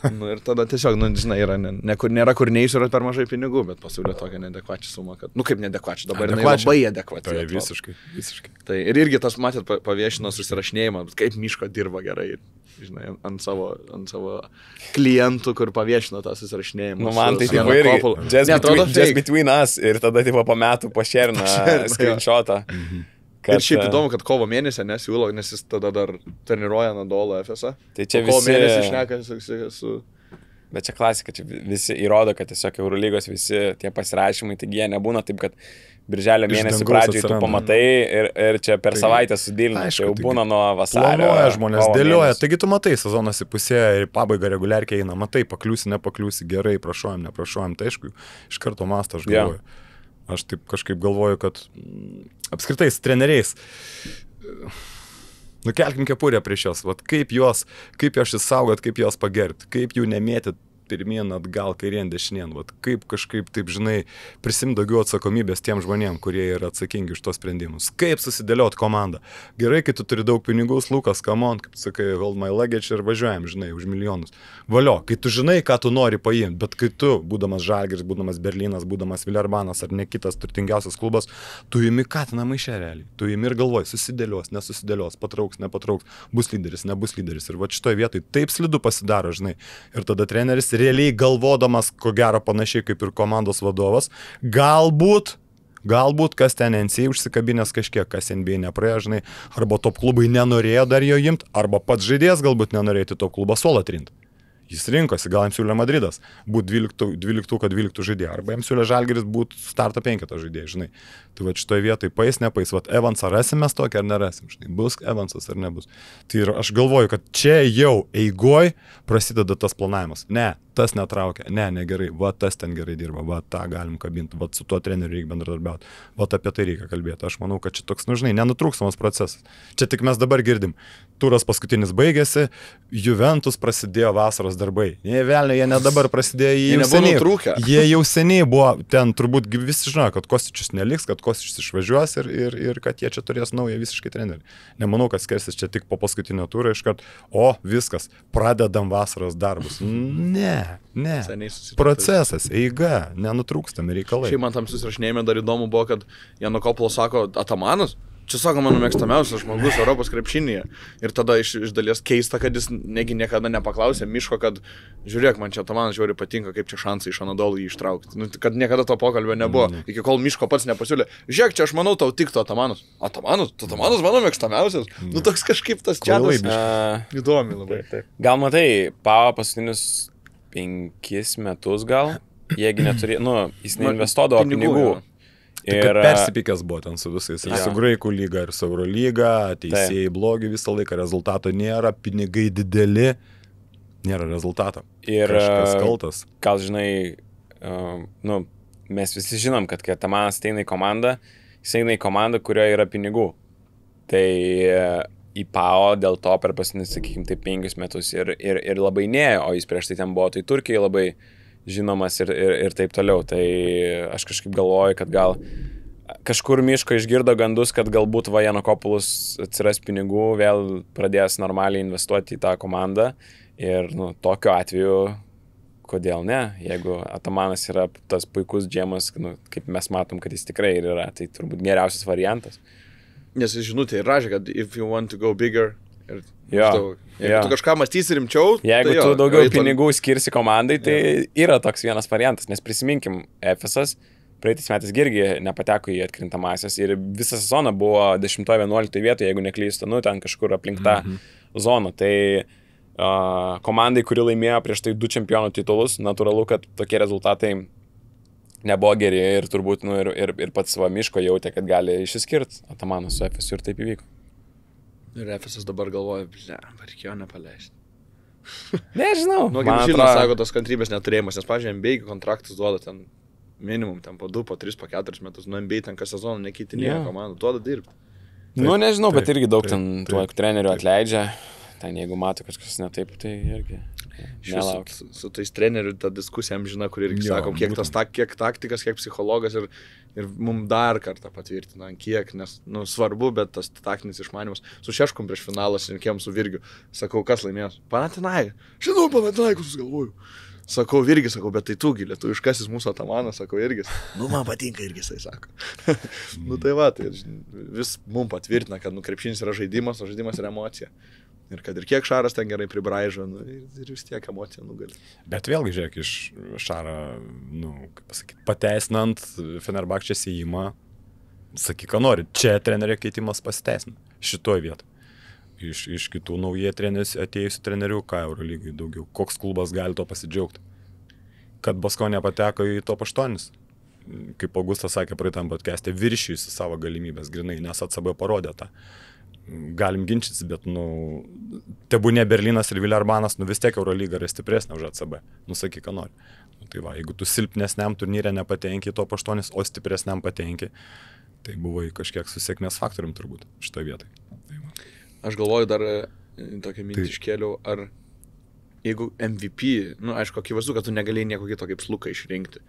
Ir tada tiesiog, žinai, nėra kur neįsiu, yra per mažai pinigų, bet pasiūlė tokią neadekvačią sumą, kad, kaip neadekvačią, dabar jinai labai adekvačią. Tai visiškai. Tai ir irgi tas, matėt, paviešino susirašinėjimą, kaip Miško dirba gerai, žinai, ant savo klientų, kur paviešino tą susirašinėjimą. Man tai tipo irgi, just between us, ir tada tipo po metų pašerina screenshotą. Ir šiaip įdomu, kad kovo mėnesį nesiūlo, nes jis tada dar treniruoja Nadolo FSA. Tai čia kovo mėnesį šneka su... Bet čia klasika, čia visi įrodo, kad tiesiog Eurolygos visi tie pasirašymai, taigi jie nebūna taip, kad birželio mėnesį pradžioj tu pamatai ir čia per savaitę sudėlina, čia jau būna nuo vasario. Planuoja žmonės, dėlioja, taigi tu matai, sezonas įpusėja ir pabaiga reguliarkiai eina, matai, pakliūsi, nepakliūsi, gerai, prašuojam, neprašuojam, tai aišku, iš karto mastą aš galvoju. Aš taip kažkaip galvoju, kad apskritai su treneriais Nukelkim kepurę prieš jos, vat kaip jos išsaugot, kaip jos pagerti, kaip jų nemėti pirmien atgal, kairien, dešinien, vat kaip kažkaip, taip žinai, prisim daugiau atsakomybės tiem žmonėm, kurie yra atsakingi už tos sprendimus. Kaip susidėliot komandą. Gerai, kai tu turi daug pinigų, Lukas, come on, kaip sakai, hold my luggage ir važiuojam, žinai, už milijonus. Valio, kai tu žinai, ką tu nori paimti, bet kai tu, būdamas Žalgiris, būdamas Berlynas, būdamas Villerbanas ar ne kitas turtingiausias klubas, tu imi katiną maišę realiai. Tu imi ir galvoji, susidėlios, nesusidėlios, patrauks, nepatrauks, bus lyderis, nebus lyderis. Ir va šitoje vietoje taip slidu pasidaro, žinai. Ir tada treneris realiai galvodamas, ko gero panašiai kaip ir komandos vadovas, galbūt kas ten NCAA užsikabinęs kažkiek, kas NBA nepraėjo, žinai, arba top klubai nenorėjo dar jo imti, arba pats žaidėjas galbūt nenorėjo top klubą suolą trinti. Jis rinkosi, gal jam siūlė Madridas būti 12 žaidėjai, arba jam siūlė Žalgiris būti starto 5 žaidėjai, žinai. Tai va šitoje vietoje pais, nepais, va Evansą rasim mes tokį ar nerasim, žinai, bus Evansas ar nebus. Tai aš galvoju, kad čia jau eigoj prasideda tas planavimas. Ne, tas netraukia, negerai, va tas ten gerai dirba, va tą galim kabinti, va su tuo treneriu reikia bendradarbiauti, va apie tai reikia kalbėti. Aš manau, kad čia toks, žinai, nenutrūkstamas procesas. Čia tik mes dabar girdim. Turas paskutinis baigėsi, Juventus prasidėjo vasaros darbai. Jie ne dabar prasidėjo, jie jau seniai buvo, ten turbūt visi žinojo, kad Kostičius neliks, kad Kostičius išvažiuos ir kad jie čia turės naują visiškai trenerį. Nemanau, kad skersis čia tik po paskutinio turo iškart, viskas, pradedam vasaros darbus. Ne. Procesas, eiga, nenutrūkstami reikalai. Šiaip man tam susirašinėjime dar įdomu buvo, kad Janukopolo sako, Atamanas, čia sako mano mėgstamiausias žmogus Europos krepšinėje. Ir tada iš dalies keista, kad jis negi niekada nepaklausė Miško, kad žiūrėk, man čia Atamanas žiūri patinka, kaip čia šansai iš Anadolų jį ištraukti. Nu, kad niekada to pokalbio nebuvo. Iki kol Miško pats nepasiūlė. Žiūrėk, čia aš manau, tau tiktų Atamanas. Atamanas mano mėgstamiausias. Nu toks kažkaip tas čiatas. Įdomi labai. Gal matai, Pavo paskutinius 5 metus gal, jiegi neturėjo, jis neinvestuodavo pinigų. Ir persipykęs buvo ten su visais, ir su Graikų lyga, ir su Eurolyga, teisėjai blogi visą laiką, rezultato nėra, pinigai dideli, nėra rezultato. Ir kažkas kaltas. Gal žinai, mes visi žinom, kad kai Atamanas ateina į komandą, jis eina į komandą, kurioje yra pinigų. Tai į Pao dėl to per paskutinius, sakykime, tai 5 metus ir labai nėjo, o jis prieš tai ten buvo, tai Turkijai labai žinomas ir taip toliau. Tai aš kažkaip galvoju, kad gal kažkur Miško išgirdo gandus, kad galbūt Janukopoulos atsiras pinigų, vėl pradės normaliai investuoti į tą komandą. Ir tokiu atveju, kodėl ne? Jeigu Atamanas yra tas puikus džemas, kaip mes matom, kad jis tikrai ir yra, tai turbūt geriausias variantas. Nes žinutė ir rašė, kad if you want to go bigger, jeigu tu kažką mąstysi rimčiau, jeigu tu daugiau pinigų skirsi komandai, tai yra toks vienas variantas, nes prisiminkim, Efesas praeitais metais irgi nepateko į atkrintamąsias ir visą sezoną buvo 10-11 vietoje, jeigu neklystu, ten kažkur aplink tą zoną. Tai komandai, kuri laimėjo prieš tai 2 čempionų titulus, natūralu, kad tokie rezultatai nebuvo geri ir turbūt ir pats savo Miško jautė, kad gali išsiskirti Atamanas su Efesu ir taip įvyko. Ir Efesas dabar galvoja, reikėjo nepaleisti. Nežinau. Kaip žinoma, sako, tas kantrybės neturėjimas, nes, pavyzdžiui, NBA kontraktus duoda ten minimum, ten po 2, po 3, po 4 metus, NBA ten kas sezoną nekeitinėja komandų, duoda dirbti. Nežinau, bet irgi daug ten trenerių atleidžia, ten jeigu mato kažkas ne taip, tai irgi nelaukia. Su tais trenerių ta diskusija amžina, kur irgi sakom, kiek taktikas, kiek psichologas ir mums dar kartą patvirtina, kiek, nes, svarbu, bet tas taktinis išmanimas. Su Šeškum prieš finalą sinkėm su Virgiu. Sakau, kas laimės? Panathinaikos. Žinau, Panathinaikos galvoju. Sakau, Virgis, bet tai tu gilė, tu iškasis mūsų Atamanas, sakau, Irgis. Man patinka Irgis, tai sako. Tai va, tai vis mums patvirtina, kad krepšinis yra žaidimas, o žaidimas yra emocija. Ir kad ir kiek Šaras ten gerai pribraižo, ir vis tiek emocija nugali. Bet vėlgi, žiūrėk, iš Šarą, kaip pasakyti, pateisinant Fenerbahčę įėjimą, sakyk, ką nori, čia trenerio keitimas pasiteisina, šitoj vietoj. Iš kitų naujai atėjusių trenerių, ką Eurolygai daugiau, koks klubas gali to pasidžiaugti. Kad Baskonė pateko į top 8, kaip Augustas sakė praeitam podcast'e, viršijusi savo galimybės grinai, nes ACB parodė tą. Galim ginčytis, bet, tebūnė Berlynas ir Villerbanas, vis tiek Eurolyga yra stipresnė už ACB. Sakyk, ką nori. Tai va, jeigu tu silpnesniam turnyre nepatenki į top 8, o stipresniam patenki, tai buvo kažkiek su sėkmės faktorium turbūt šitoje vietoje. Tai Aš galvoju dar tokią mintį iškėliau, ar jeigu MVP, aišku, akivaizdu, kad tu negalėjai nieko kito kaip Sluką išrinkti.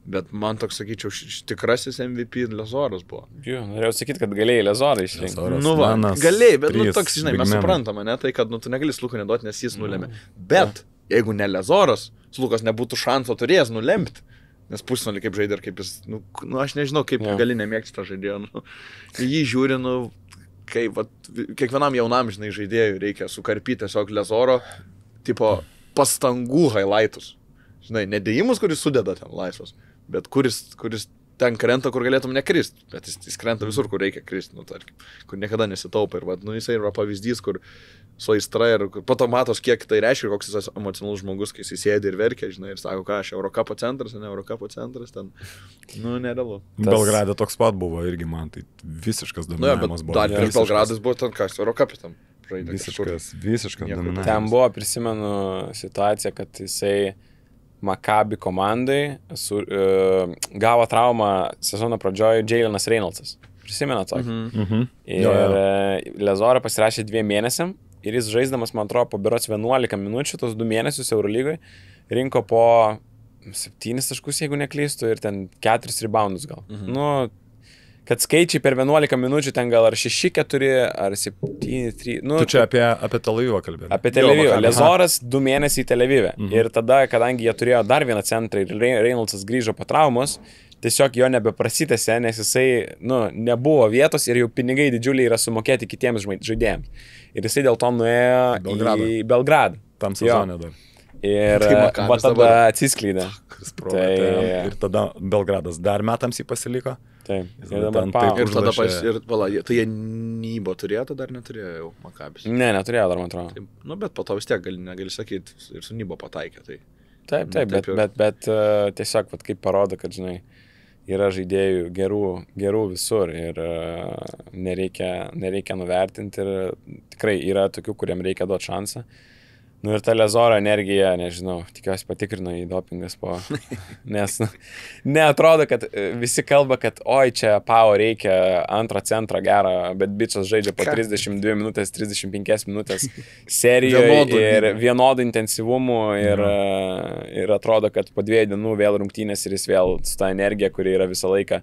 Bet man toks, sakyčiau, tikrasis MVP Lezoras buvo. Jo, norėjau sakyti, kad galėjai Lezorą išrinkti. Galėjai, bet toks, žinai, mes suprantame, ne, tai kad tu negali Slukų neduoti, nes jis nulėmė. Bet jeigu ne Lezoras, Slukas nebūtų šanso turėjęs nulemti. Nes pusfinalį kaip žaidė ir kaip jis, aš nežinau, kaip gali nemėgti tą žaidėją. Jį žiūri, kaip kiekvienam jaunam, žinai, žaidėjui reikia sukarpyti tiesiog Lezoro, tipo, pastangų highlightus. Žinai, nedėjimus, kuris sudeda ten laisvas, bet kuris ten krenta, kur galėtum nekristi, bet jis krenta visur, kur reikia kristi, tarkim, kur niekada nesitaupa. Ir jisai yra pavyzdys, kur su aistra ir po to matos, kiek tai reiškia, koks jis emocionalus žmogus, kai jis sėdi ir verkia, žinai, ir sako, ką aš Eurokapo centras, ne Eurokapo centras, ten, nerealu. Belgrade toks pat buvo irgi man, tai visiškas dominavimas buvo. Dar prieš Belgradas buvo ten kas, Eurokapė tam žaidė. Visiškas dominavimas. Ten buvo, prisimenu situaciją, kad jisai Maccabi komandai gavo traumą sezono pradžioje Jaylenas Reynoldsas. Prisimena tokį. Ir Lezorą pasirašė 2 mėnesiam ir jis žaisdamas, man atrodo, po berods 11 minučių, tos 2 mėnesius Eurolygoje, rinko po 7 taškus, jeigu neklystu, ir ten 4 reboundus gal. Kad skaičiai per 11 minučių ten gal ar 6-4, ar 7-3. Tu čia apie Tel Avivą kalbėjai. Apie Tel Avivą. Lezoras 2 mėnesiai Tel Avive. Ir tada, kadangi jie turėjo dar vieną centrą ir Reynoldsas grįžo po traumos, tiesiog jo nebeprasitėse, nes jisai, nebuvo vietos ir jau pinigai didžiuliai yra sumokėti kitiems žaidėjams. Ir jisai dėl to nuėjo į Belgradą. Tam sezone dar. Ir va tada atsiskleidė. Ir tada Belgradas dar metams jį pasiliko. Taip. Ir tada tai jie Nybo turėjo, tada dar neturėjo jau Makabis. Ne, neturėjo dar, man atrodo. Bet po to vis tiek negali sakyti, ir su Nybo pataikė. Taip, bet tiesiog, kaip parodo, kad, žinai, yra žaidėjų gerų visur ir nereikia nuvertinti ir tikrai yra tokių, kuriem reikia duoti šansą. Ir ta Lezoro energija, nežinau, tikiuosi patikrino į dopingas po, nes neatrodo, kad visi kalba, kad oi, čia Pau reikia antro centro gerą, bet bičas žaidžia po 32 minutės, 35 minutės serijoje ir vienodų intensyvumų ir atrodo, kad po 2 dienų vėl rungtynės ir jis vėl su ta energija, kuri yra visą laiką.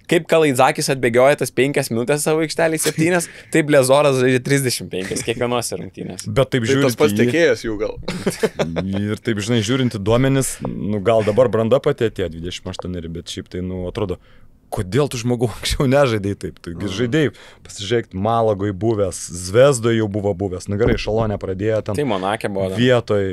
Kaip Kalaidzakis atbėgioja tas 5 minutės savo aikštelį 7, taip Lezoras žaidžia 35 kiekvienose rungtynėse. Bet taip žiūrint, tas pats tekėjas jų gal. Ir taip, žinai, žiūrint duomenis, gal dabar branda pati atėjo 28, bet šiaip tai, atrodo, kodėl tu žmogų anksčiau nežaidėjai taip? Taigi žaidėjai, pasižiūrėk, Malagoj buvęs, Zvezdoje jau buvo buvęs, gerai, Šalonė pradėjo ten. Tai Monake buvo. Vietoj,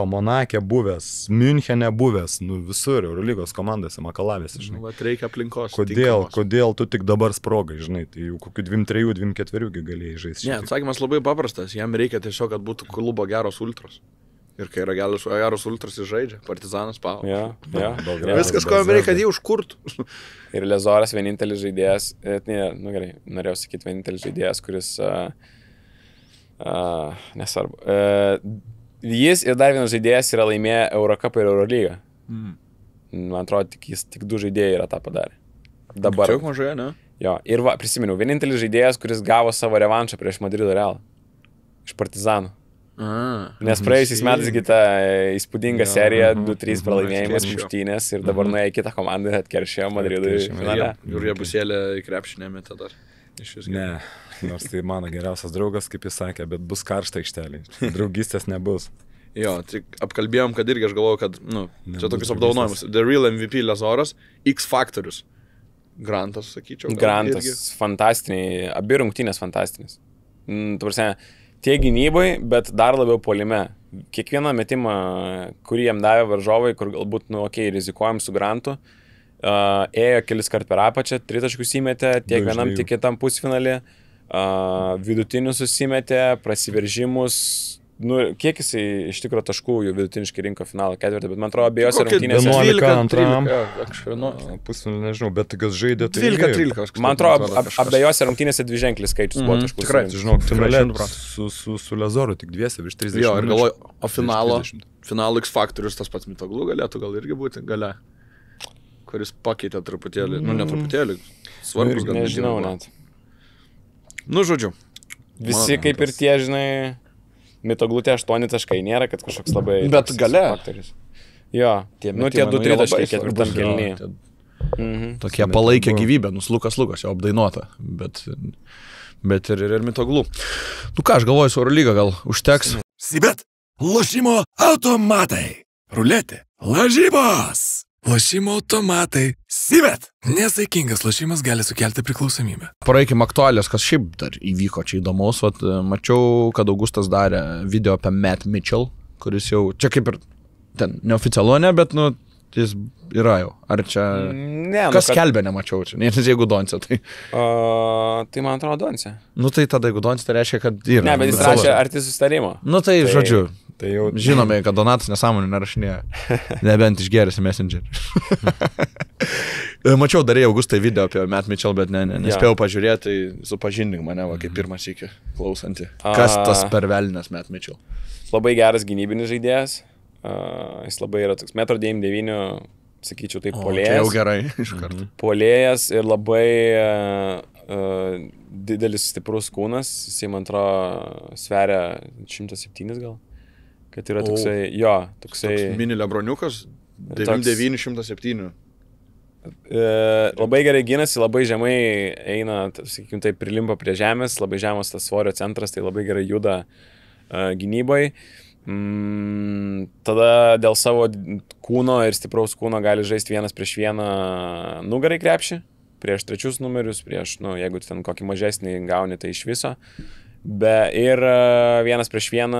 Monake buvęs, Münchene buvęs, visur, Eurolygos komandose, Makalavėse, žinai. Reikia aplinkos. Kodėl tu tik dabar sprogai, žinai, tai jau kokių 2-3, 2-4 galėjai žaisti. Ne, atsakymas labai paprastas, jam reikia tiesiog, kad būtų klubo geros ultros. Ir kai yra geros ultras, jis žaidžia, Partizanas Pau. Viskas, ko jam reikia, kad jį užkurtų. Ir Lezoras vienintelis žaidėjas, gerai, norėjau sakyti vienintelis žaidėjas, kuris, nesvarbu, jis ir dar vienas žaidėjas yra laimėję Eurocapą ir Eurolygą. Man atrodo, tik 2 žaidėjai yra tą padarę. Dabar. Čia mažai, ne? Jo, ir prisiminiau, vienintelis žaidėjas, kuris gavo savo revanšą prieš Madrido Realą. Iš Partizano. Nes praėjusiais metais ta įspūdinga serija, 2-3 pralaimėjimas muštynės ir dabar nuėjo į kitą komandą ir atkeršėjo Madridui finale. Ir jie busėlė į krepšinę metą dar. Ne, nors tai mano geriausias draugas, kaip jis sakė, bet bus karšta aikštelė. Draugystės nebus. Jo, tik apkalbėjom, kad irgi aš galvoju, kad, čia tokius apdaunojimus. The Real MVP Lezoras, X Factorius. Grantas, sakyčiau. Grantas, fantastiniai, abi rungtynės fantastinės. Tuo tiek gynybai, bet dar labiau puolime. Kiekvieną metimą, kurį jam davė varžovai, kur galbūt, rizikuojam su Grantu, ėjo kelis kart per apačią, 3 taškus įmetė, tiek vienam, tiek kitam pusfinalį, vidutinius susimetė, prasiveržimus, kiek jisai iš tikro taškų jau vidutiniškai rinko finalą 4, bet man atrodo abiejose rungtynėse 12-13 pusfinalį, nežinau, bet kas žaidė 12-13. Man atrodo abiejose rungtynėse 2 ženklis skaičius buvo taškų. Tikrai, žinok, finale su Lezoru tik 2 virš 30. Jo, ir galvoju, o finalo X Factorius tas pats Mitoglų galėtų gal irgi būti gale, kuris pakeitė truputėlį, ne truputėlį, svarbus gal. Nežinau net. Žodžiu. Visi Man kaip ir tas- tie, žinai, Mitoglutė 8 taškai, nėra, kad kažkoks labai... Bet toks gale. faktorius. Jo, tie metimai, du 3 jie taškai labai ketvirtam svarbus, jo, kelnyje. tie Tokie palaikė gyvybę, Lukas jau apdainuota, bet ir Mitoglų. Nu ką, aš galvoju, su Eurolyga gal užteks. Sibet. Lošimo automatai. Ruletė. Lažybos. Lošimo automatai. Sibet. Nesaikingas lošimas gali sukelti priklausomybę. Praeikim aktualės, kas šiaip dar įvyko čia įdomaus. Vat, mačiau, kad Augustas darė video apie Matt Mitchell, kuris jau, čia kaip ir ten neoficialu, ne, bet, nu, jis yra jau. Ar čia... Ne, Kas kelbė, nemačiau čia. Nes jeigu Donce, tai... Tai man atrodo Donce. Nu tai tada, jeigu Donce, tai reiškia, kad yra. Ne, bet jis rašė arti sustarimo. Nu tai, žodžiu, Tai jau žinome, kad Donatas nesąmonį nerašinėja. Nebent išgeręs į Messenger. Mačiau, darėjau Augustai video apie Matt Mitchell, bet nespėjau pažiūrėti, tai supažindink mane, va, kaip pirmas iki klausantį. Kas tas pervelinas Matt Mitchell? Labai geras gynybinis žaidėjas. Jis labai yra toks 1,99 m, sakyčiau, taip Čia puolėjas. jau gerai iš karto. Puolėjas ir labai didelis stiprus kūnas. Jisai, man atrodo, sveria 107 gal. Kad yra toksai, toksai... Mini Lebroniukas, 9907. Labai gerai gynasi, labai žemai eina, sakykime, tai prilimpa prie žemės, labai žemas tas svorio centras, tai labai gerai juda gynybai. Tada dėl savo kūno ir stipraus kūno gali žaisti 1-1 nugarai krepšį, prieš trečius numerius, prieš, jeigu ten kokį mažesnį gauni, tai iš viso. Ir 1-1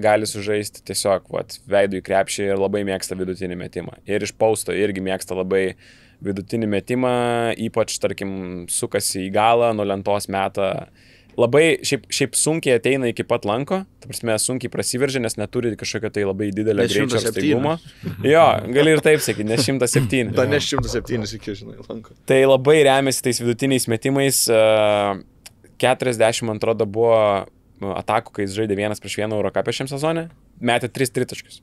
gali sužaisti tiesiog veidų į krepšį ir labai mėgsta vidutinį metimą. Ir iš pausto irgi mėgsta labai vidutinį metimą, ypač, tarkim, sukasi į galą, nuo lentos metą. Labai šiaip sunkiai ateina iki pat lanko, ta prasme, sunkiai prasiveržia, nes neturi kažkokio tai labai didelio greičio ir staigumo. Jo, gali ir taip sakyti, nes 107. Ta nes 107 iki, žinai, lanko. Tai labai remiasi tais vidutiniais metimais. 40 atrodo buvo atakų, kai jis žaidė 1-1 Eurocapė šiam sezone, metė 3 tritaškius.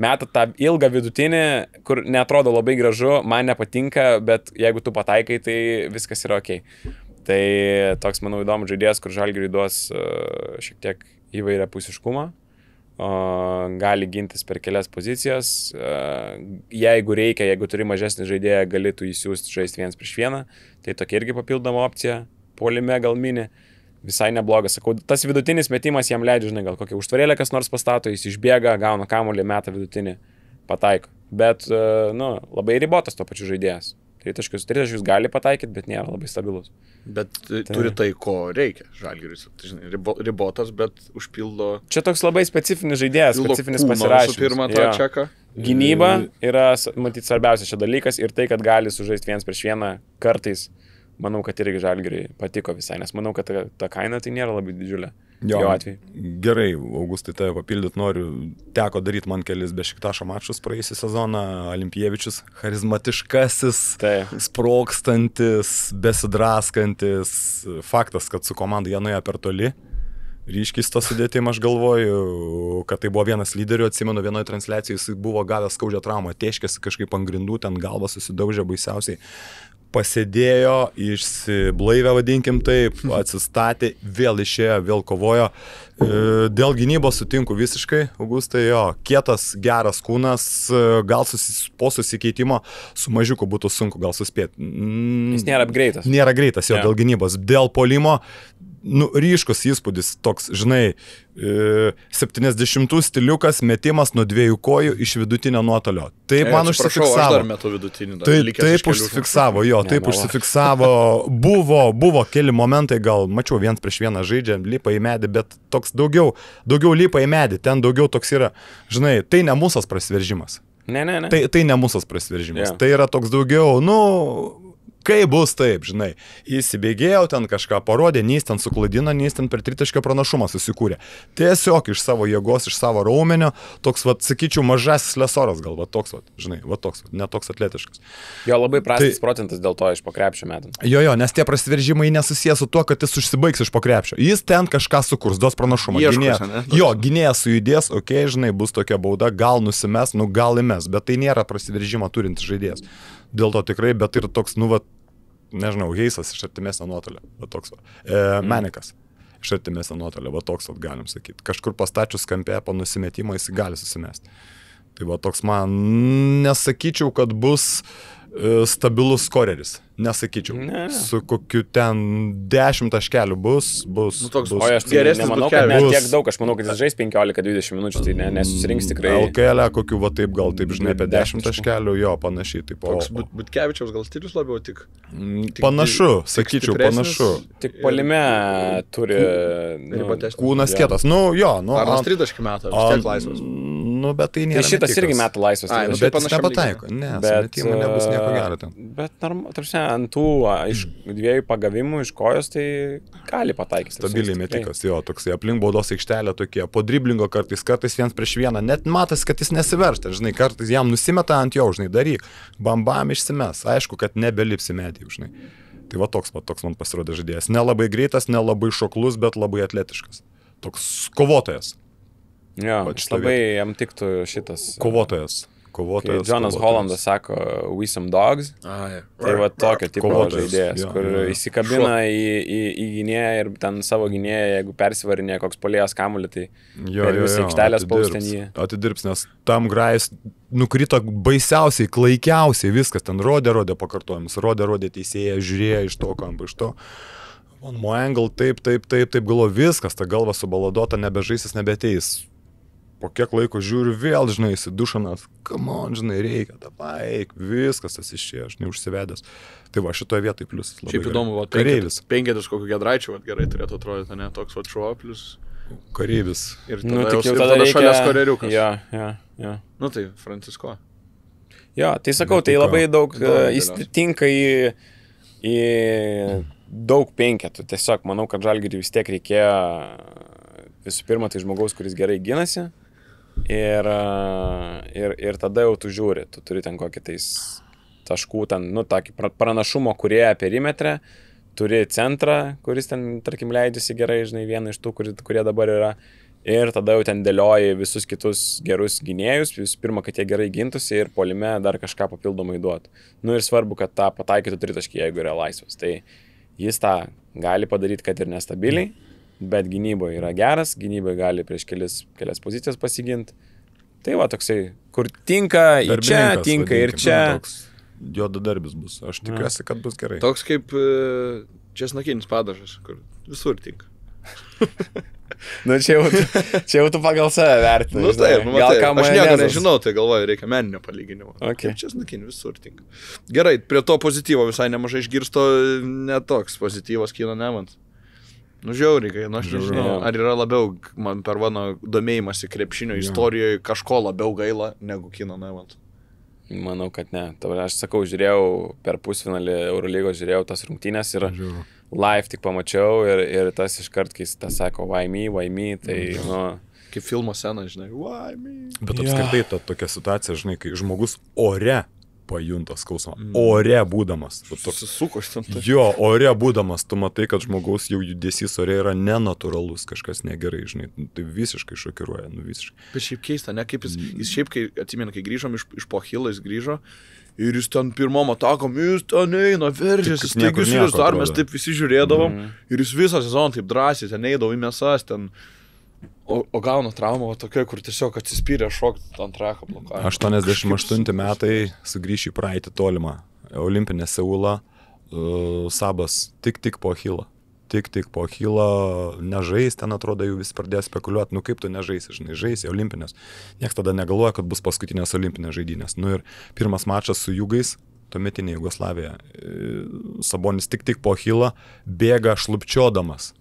Metė tą ilgą vidutinį, kur neatrodo labai gražu, man nepatinka, bet jeigu tu pataikai, tai viskas yra ok. Tai toks, manau, įdomus žaidėjas, kur Žalgiriui duos šiek tiek įvairia pusiškumą, gali gintis per kelias pozicijas, jeigu reikia, jeigu turi mažesnį žaidėją, gali tu įsiųsti žaisti 1-1, tai tokia irgi papildoma opcija. Puolime gal mini, visai neblogas. Sakau, tas vidutinis metimas jam leidžia, žinai, gal kokią užtvarėlę kas nors pastato, jis išbėga, gauna kamuolį, meta vidutinį, pataiko. Bet, labai ribotas to pačiu žaidėjas. Tritaškius gali pataikyti, bet nėra labai stabilus. Bet turi tai, ko reikia Žalgiris. Tai, žinai, ribotas, bet užpildo... Čia toks labai specifinis žaidėjas, specifinis pasirašymas. Su pirma tą čeką. Gynyba yra, matyti, svarbiausias čia dalykas ir tai, kad gali sužaisti 1-1 kartais. Manau, kad irgi Žalgiriui patiko visai, nes manau, kad ta kaina tai nėra labai didžiulė. Jo atveju. Gerai, Augustai, tave papildyti noriu. Teko daryti man kelis Bešiktašo mačus praėjusį sezoną. Olimpievičius, charizmatiškasis, sprogstantis, besidraskantis. Faktas, kad su komanda jie nuėjo per toli. Ryškiai to sudėtim, aš galvoju, kad tai buvo vienas lyderių, atsimenu, vienoje transliacijoje jis buvo gavęs skaudžią traumą, tėškėsi kažkaip ant grindų, ten galva susidaužė baisiausiai. Pasėdėjo, išsiblaivė, vadinkim taip, atsistatė, vėl išėjo, vėl kovojo. Dėl gynybos sutinku visiškai, Augustai, jo, kietas, geras kūnas, gal po susikeitimo su mažiuku būtų sunku gal suspėti. Jis nėra greitas. Nėra greitas, jo, dėl gynybos. Dėl puolimo, ryškus įspūdis toks, žinai, 70 stiliukas, metimas nuo 2 kojų iš vidutinio nuotolio. Taip man užsifiksavo. Aš dar metu vidutinį. Taip užsifiksavo, jo, taip užsifiksavo. Buvo keli momentai, gal mačiau 1-1 žaidžia, lipa į medį, bet toks daugiau lipa į medį, ten daugiau toks yra, žinai, tai ne mūsas prasiveržimas. Ne. Tai ne mūsas prasiveržimas. Tai yra toks daugiau, kai bus taip, žinai, įsibėgėjau, ten kažką parodė, nei ten suklaidino, nei ten per tritaškio pranašumą susikūrė. Tiesiog iš savo jėgos, iš savo raumenio, toks, sakyčiau, mažasis lesoras gal, toks, žinai, toks, netoks atletiškas. Jo, labai prastas procentas dėl to iš pokrepšio metant. Jo, nes tie prasiveržimai nesusiję su tuo, kad jis užsibaigs iš pokrepšio. Jis ten kažką sukurs, duos pranašumą. Gynėjas sujudės, žinai, bus tokia bauda, gal nusimes, gal įmes, bet tai nėra prasiveržimą turintis žaidėjas. Dėl to tikrai, bet ir toks, nežinau, Heisas iš artimesnio nuotolio, toks Menikas. iš artimesnio nuotolio, va toks, galim sakyti. Kažkur pastačius kampę po nusimetimo jis gali susimesti. Tai va toks man, nesakyčiau, kad bus stabilus skoreris. Nesakyčiau. Ne. Su kokiu ten 10 taškelių bus. Toks O aš tai geresnis nemanau, kad Butkevičius. net tiek daug, aš manau, kad jis žais 15-20 minučių, tai nesusirinks tikrai. LKL kokiu va taip, gal taip, žinai, apie 10 10 taškelių, jo, panašiai. Taip, Toks Butkevičiaus gal stilius labiau tik panašu, sakyčiau, stipresnis. panašu. Tik puolime turi Ribotesnis. Kūnas Jo. kietas, jo, Arnas tritaškį metą, vis tiek laisvas. Nu, bet tai nėra. Tai šitas metikas. irgi metų laisvas. Ai, tai- nu, Bet jis panašiam nepataiko. Ne, su metimu nebus nieko gero ten. Bet, tarsi, ant tų iš dviejų pagavimų iš kojos, tai gali pataikyti. Stabiliai metikas, jo, toksai aplink baudos aikštelę tokie, po driblingo kartais vienas prieš vieną, net matas, kad jis nesiveršta, žinai, kartais jam nusimeta ant jo, žinai, daryk, bam išsimes, aišku, kad nebelipsi metį, žinai. Tai va toks man pasirodė žaidėjas. Nelabai greitas, nelabai šoklus, bet labai atletiškas. Toks kovotojas. Jo, Vat šitoj labai jam tiktų šitas. Kovotojas. Kai Jonas Hollandas sako, we some dogs. Ai. Tai va tokio tipo Kovotojas, žaidėjas, jo, kur jo. įsikabina į gynėją ir ten savo gynėją, jeigu persivarinė koks polėjas kamuolį, tai per visą aikštelę spaus ten jį. Atidirbs, nes tam grajus nukrito baisiausiai, klaikiausiai, viskas ten rodė pakartojimus, rodė teisėją, žiūrėjo iš to kampo, iš to. One more angle, taip, galvo, viskas, ta galva subaladota, nebežaisis, nebeteis. Po kiek laiko žiūriu vėl, žinai, įsidušanas, come on, žinai, reikia, eik, viskas tas išėjo, žinai, užsivedęs. Tai va, šitoje vietoje pliusas labai. Šiaip įdomu, va, Kareivis. penketas kokio Gedraičio, va, gerai turėtų atrodyti, ne, toks va šuo, plius. Kareivis. Ir tada, Nu, tik jau ir tada reikia... šalia skoreriukas. Jo. Nu tai, Francisko. Jo, tai sakau, tai Netiko. labai daug, Daug jis dėlios. tinka į daug penketų. Tiesiog manau, kad Žalgiriui vis tiek reikėjo visų pirma, tai žmogaus, kuris gerai ginasi. Ir tada jau tu žiūri, tu turi ten kokį tais taškų, ten, nu, tokį pranašumo kurieją perimetrę, turi centrą, kuris ten, tarkim, leidžiasi gerai, žinai, vieną iš tų, kurie dabar yra. Ir tada jau ten dėlioji visus kitus gerus gynėjus, visų pirma, kad jie gerai gintųsi ir puolime dar kažką papildomai duotų. Nu ir svarbu, kad tą pataikytų tritaškį, jeigu yra laisvas. Tai jis tą gali padaryti, kad ir nestabiliai, bet gynyboje yra geras, gynyboje gali prieš kelias pozicijas pasiginti. Tai va toksai, kur tinka į čia, tinka ir čia. Juodadarbis bus. Aš tikiuosi, kad bus gerai. Toks kaip česnakinis padažas, kur visur tinka. Nu čia jau tu pagal save vertini. Nu taip, nu, gal tai, ką aš nieko nežinau, tai galvoju, reikia meninio palyginimo. Okay. Česnakinis visur tinka. Gerai, prie to pozityvo visai nemažai išgirsto, netoks pozityvas Kino Nevant. Nu žiauriai, nu aš nežinau, ar yra labiau, man per mano domėjimąsi krepšinio istorijoje kažko labiau gaila negu Kino Nevant. Manau, kad ne. Aš sakau, žiūrėjau per pusfinalį Eurolygos, žiūrėjau tas rungtynės ir live tik pamačiau ir tas iškart, kai jis tą sako, why me, tai, nu... Kaip filmo scena, žinai, why me. Bet apskritai ta tokia situacija, žinai, kai žmogus ore pajunta skausmą. Ore būdamas. Susisuko iš ten. Jo, ore būdamas, tu matai, kad žmogaus jau judesys ore yra nenatūralus, kažkas negerai, žinai, tai visiškai šokiruoja, nu visiškai. Bet šiaip keista, ne, kaip jis šiaip, kai atsimenu, kai grįžom iš Pohilo, jis grįžo ir jis ten pirmom atakom, jis ten eina, veržėsi, staigius jis dar, mes taip visi žiūrėdavom ir jis visą sezoną taip drąsiai, ten eidavo į mesas, ten, o gauna traumą tokia, kur tiesiog atsispyrė šokti ant trako blokavimą. 88 metai sugrįš į praeitį tolimą. Olimpinė Seula, Sabas tik po Achilą. Tik po Achilą nežais, ten atrodo jau vis pradėjo spekuliuoti, nu kaip tu nežaisi, žinai, žaisi olimpinės. Niekas tada negalvoja, kad bus paskutinės olimpinės žaidynės. Nu ir pirmas mačas su Jugais, tuometinė Jugoslavija. Sabonis tik po Achilą bėga šlupčiodamas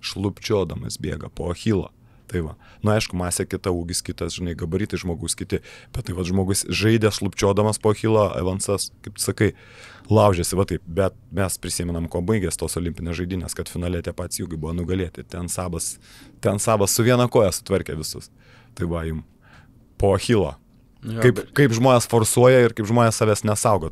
bėga po Achilą. Tai va, nu aišku, masė kita, ūgis kitas, žinai, gabaritai žmogus kiti, bet tai va, žmogus žaidė šlupčiodamas po Achilo, Evansas, kaip tu sakai, laužėsi, va taip, bet mes prisimenam, ko baigės tos olimpinės žaidynės, kad finale tie patys Jugai buvo nugalėti, ten sabas su viena koja sutvarkė visus, tai va, jum, po Achilo. Ja, kaip žmonės forsuoja ir kaip žmonės savęs nesaugo.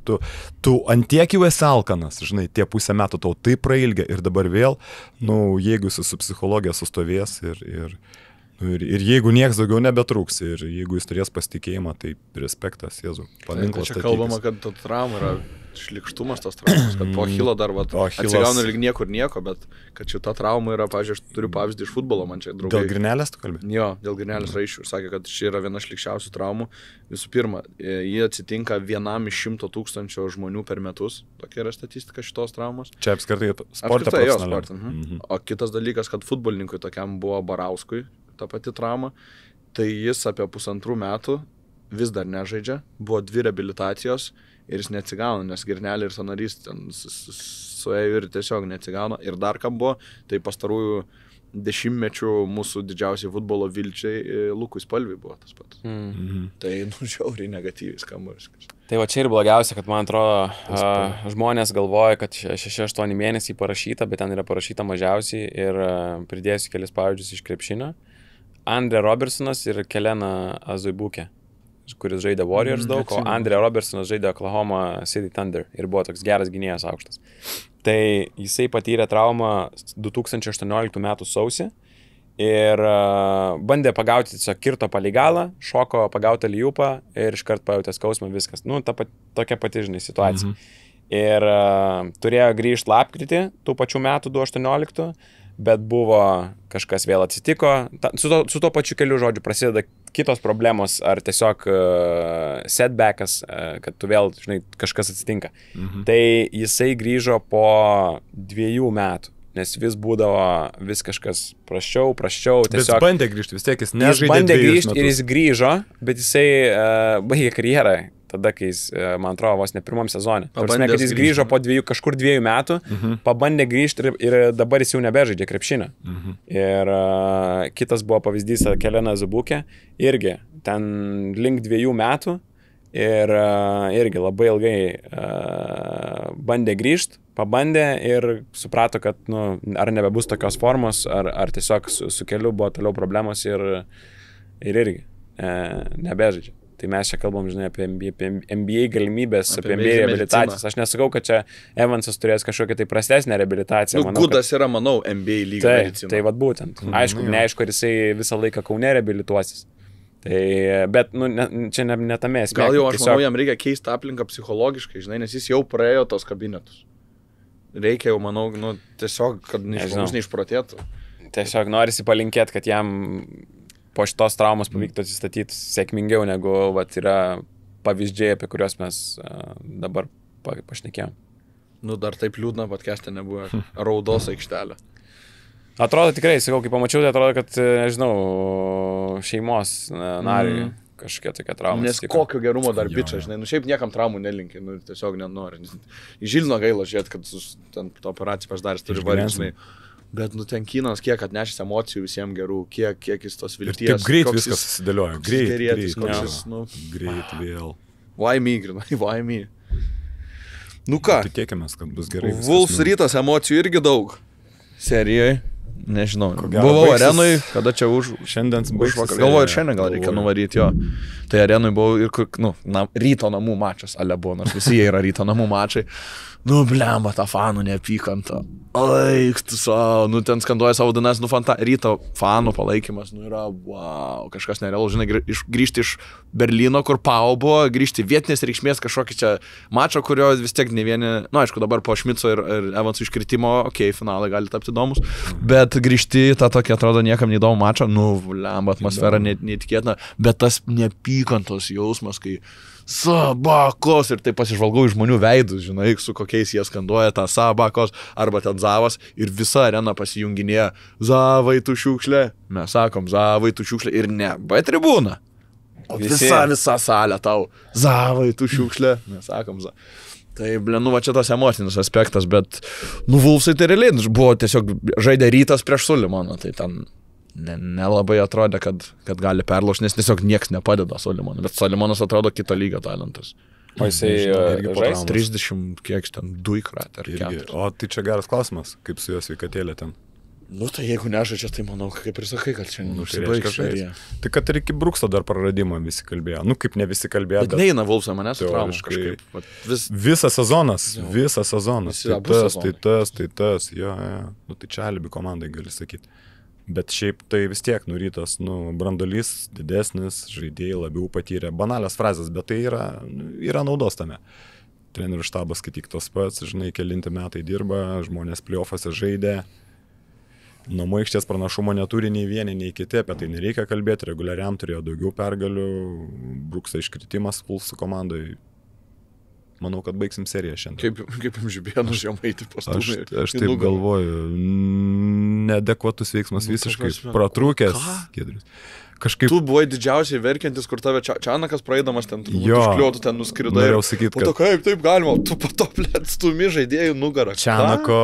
Tu antiek jau esi alkanas, žinai, tie pusę metų tau taip prailgia ir dabar vėl, nu, jeigu jis su psichologija sustovės ir Ir jeigu nieks daugiau nebetrūks, ir jeigu jis turės pasitikėjimą, tai respektas, Jėzau, paminklas. Čia kalbama, kad ta trauma yra šlikštumas tos traumos, kad po Achilo dar atsigauna lyg niekur nieko, bet kad šita trauma yra, pavyzdžiui, aš turiu pavyzdį iš futbolo, man čia draugai. Dėl Grinelės tu kalbė? Jo, dėl Grinelės raiščių. Sakė, kad ši yra viena šlikščiausių traumų. Visų pirma, jie atsitinka vienam iš 100 000 žmonių per metus. Tokia yra statistika šitos traumos. Čia apskritai sporte profesionaliai. O kitas dalykas, kad futbolininkui tokiam buvo Barauskui ta pati trauma, tai jis apie 1,5 metų vis dar nežaidžia, buvo 2 reabilitacijos ir jis neatsigauna, nes girnelė ir sanarys ten suėjo ir tiesiog neatsigauna. Ir dar kam buvo, tai pastarųjų 10 mečių mūsų didžiausiai futbolo vilčiai Lukui Spalviui buvo tas pats. Tai žiauriai negatyviai skamba viskas. Tai va čia ir blogiausia, kad man atrodo, žmonės galvoja, kad 6-8 mėnesiai parašyta, bet ten yra parašyta mažiausiai ir pridėsiu kelis pavyzdžius iš krepšinio. Andre Robertsonas ir Kelena Azuibukė, kuris žaidė Warriors daug, o Andre Robertsonas žaidė Oklahoma City Thunder ir buvo toks geras gynėjas aukštas. Tai jisai patyrė traumą 2018 metų sausį ir bandė pagauti, tiesiog kirto palei galą, šoko pagautą lyjupą ir iškart pajutė skausmą, viskas. Nu, tokia pati, žinai, situacija. Ir turėjo grįžti lapkritį tų pačių metų 2018, bet buvo kažkas vėl atsitiko. Su tuo pačiu keliu, žodžiu, prasideda kitos problemos ar tiesiog setbackas, kad tu vėl, žinai, kažkas atsitinka. Tai jisai grįžo po 2 metų, nes vis būdavo vis kažkas prasčiau, tiesiog... Bet jis bandė grįžti, vis tiek jis nežaidė 2 metus. Jis bandė grįžti ir jis grįžo, bet jisai baigė karjerą. Tada, kai jis, man atrodo, vos ne pirmam sezone. Prasme, kad jis grįžo po 2 metų, pabandė grįžti ir dabar jis jau nebežaidžia krepšinio. Ir kitas buvo pavyzdys Kelena Azuibukė, irgi ten link 2 metų ir irgi labai ilgai bandė grįžti, pabandė ir suprato, kad ar nebebus tokios formos, ar tiesiog su keliu buvo toliau problemos ir irgi nebežaidžia. Tai mes čia kalbam, žinai, apie NBA galimybės, apie NBA reabilitacijas. Aš nesakau, kad čia Evansas turės kažkokią tai prastesnę reabilitaciją. Gudas yra, manau, NBA lygio medicina. Tai vat būtent. Aišku, neaišku, ar jisai visą laiką Kaune reabilituosis. Tai, bet, čia ne tame esmė. Gal jau, aš manau, jam reikia keisti aplinką psichologiškai, žinai, nes jis jau praėjo tos kabinetus. Reikia jau, manau, tiesiog, kad neišprotėtų. Tiesiog norisi palinkėti, kad jam po šitos traumos pavyktų atsistatyti sėkmingiau, negu yra pavyzdžiai, apie kuriuos mes dabar pašnekėjom. Dar taip liūdna podcast'e nebuvo. Raudos aikštelė. Atrodo tikrai, sakau, kai pamačiau, tai atrodo, kad, nežinau, šeimos nariui kažkokia tokia trauma. Nes kokio gerumo dar bičia, žinai, šiaip niekam traumų nelinkia, tiesiog nenori. Į Žilino gaila žiūrėti, kad ten to operaciją pasidaręs turi varyti, žinai. Bet ten Kynas kiek atnešęs emocijų visiems gerų, kiek jis tos vilties. Taip greit viskas susidėliojo. Greit vėl. Why me, grinai, why me. Nu ką? Tikėkimės, kad bus gerai. Wolves Rytas emocijų irgi daug. Serijoje. Nežinau. Buvau arenui, kada čia šiandien užvakar. Galvoju, šiandien gal reikia nuvaryti jo. Tai arenui buvau ir Ryto namų mačas, ale buvo, nors visi jie yra Ryto namų mačai. Blemba, tą fanų neapykantą. Aik, tu savo, ten skanduoja savo dainas, Ryto fanų palaikymas, yra, wow, kažkas nerealu, žinai, grįžti iš Berlyno, kur Pau buvo, grįžti vietinės reikšmės kažkokį čia mačą, kurio vis tiek ne vieni, aišku, dabar po Šmico ir Evansų iškritimo, finalai gali tapti įdomus, bet grįžti tą tokį, atrodo, niekam neįdomų mačą, blemba, atmosfera neįtikėtina, bet tas neapykantos jausmas, kai Sabakos ir taip pasižvalgau iš žmonių veidus, žinai, su kokiais jie skanduoja tą Sabakos arba ten Zavas ir visa arena pasijunginėja Zavai tu šiukšlė, mes sakom Zavai tu šiukšlė ir ne, B tribūna. O visa salė tau Zavai tu šiukšlė, mes sakom Zavai. Tai, va čia tas emocinis aspektas, bet, Wolvesai tai realiai buvo tiesiog žaidė Rytas prieš Sulimoną, tai ten nelabai atrodė, kad gali perlaužti, nes tiesiog nieks nepadeda Sulimonui, bet Sulimonas atrodo kito lygio talentas. O jisai žais 30, kiek ten, 2 kratė ar 4. O tai čia geras klausimas, kaip su jos sveikatėlė ten. Tai jeigu nežaidžia, tai manau, kaip ir sakai, kad čia užsibaigs serija. Tai kad ir iki Brukso dar praradimo visi kalbėjo. Kaip ne visi kalbėjo. Bet neina Wolvesai manęs su traumom kažkaip. Visas sezonas. Tai tas. Jo. Tai čia alibi komandai gali sakyti. Bet šiaip tai vis tiek nurytas, brandolys didesnis, žaidėjai labiau patyrė. Banalios frazės, bet tai yra naudos tame. Trenerių štabas skaityk tos pats, žinai, kelinti metai dirba, žmonės play-off'ose žaidė. Namų aikštės pranašumo neturi nei vieni, nei kiti, apie tai nereikia kalbėti, reguliariam turėjo daugiau pergalių, Brukso iškritimas pulsų komandai. Manau, kad baigsim seriją šiandien. Kaip jums Žibėnų Žemaitį pastumė. Aš taip galvoju, neadekvatus veiksmas visiškai, pratrūkęs. Kažkaip... Tu buvai didžiausiai verkiantis, kur tave Čianakas praeidamas ten užkliuotų, ten nuskridai. Norėjau sakyti, kad... Kaip taip galima, tu patoplėt stumi žaidėjų nugarą. Čianako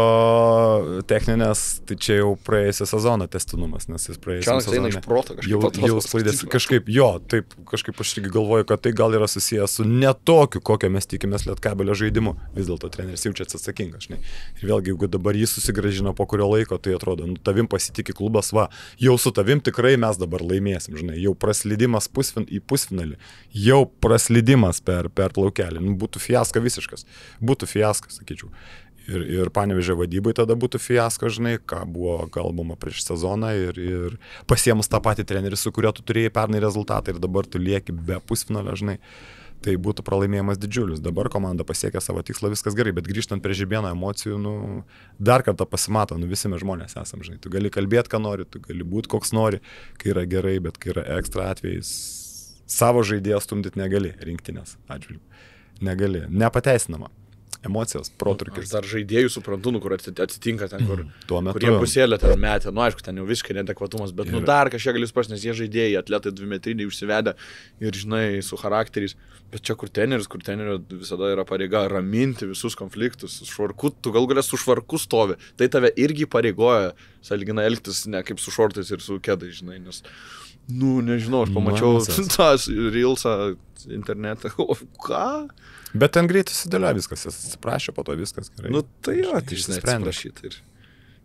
techninės, tai čia jau praėjusią sezoną testinumas, nes jis praėjusią sezoną. Čianakas eina iš proto Jau sklaidės, kažkaip aš irgi galvoju, kad tai gal yra susijęs su netokiu, kokio mes tikimės Lietkabelio žaidimu. Vis dėlto treneris jaučiasi atsakingas, žinai. Ir vėlgi, jeigu dabar jis susigrąžino po kurio laiko, tai atrodo, tavim pasitikė klubas, jau su tavim tikrai mes dabar laimėsime. Žinai, jau praslydimas į pusfinalį, jau praslydimas per plaukelį, būtų fiasko visiškas, sakyčiau. Ir Panevėžio vadybai tada būtų fiasko, žinai, ką buvo kalbama prieš sezoną ir pasiemus tą patį trenerį, su kuriuo tu turėjai pernai rezultatą ir dabar tu lieki be pusfinalio, žinai. Tai būtų pralaimėjimas didžiulis. Dabar komanda pasiekė savo tikslą, viskas gerai, bet grįžtant prie Žibėno emocijų, dar kartą pasimato, visi mes žmonės esam, žinai. Tu gali kalbėti, ką nori, tu gali būti koks nori, kai yra gerai, bet kai yra ekstra atvejais, savo žaidėją stumdyti negali, rinktinės atžvilgiu. Negali, nepateisinama. Emocijos, protrūkis. Aš dar žaidėjų suprantu, kur atsitinka ten, kur kurie pusėlė ten metė, aišku, ten jau visiškai neadekvatumas, bet dar kažkiek gali suprasti, nes jie žaidėjai, atletai 2-metriniai užsivedę ir, žinai, su charakteriais, bet čia kur tenerio visada yra pareiga raminti visus konfliktus, su švarku, tu gal galės su švarku stovi, tai tave irgi pareigoja, sąlyginai elgtis ne kaip su šortais ir su kedai, žinai, nes, nežinau, aš pamačiau tas reelsą internete, ką? Bet ten greitai susidėlioja viskas, jis atsiprašė, po to viskas gerai. Tai jo, tai atsiprašyti.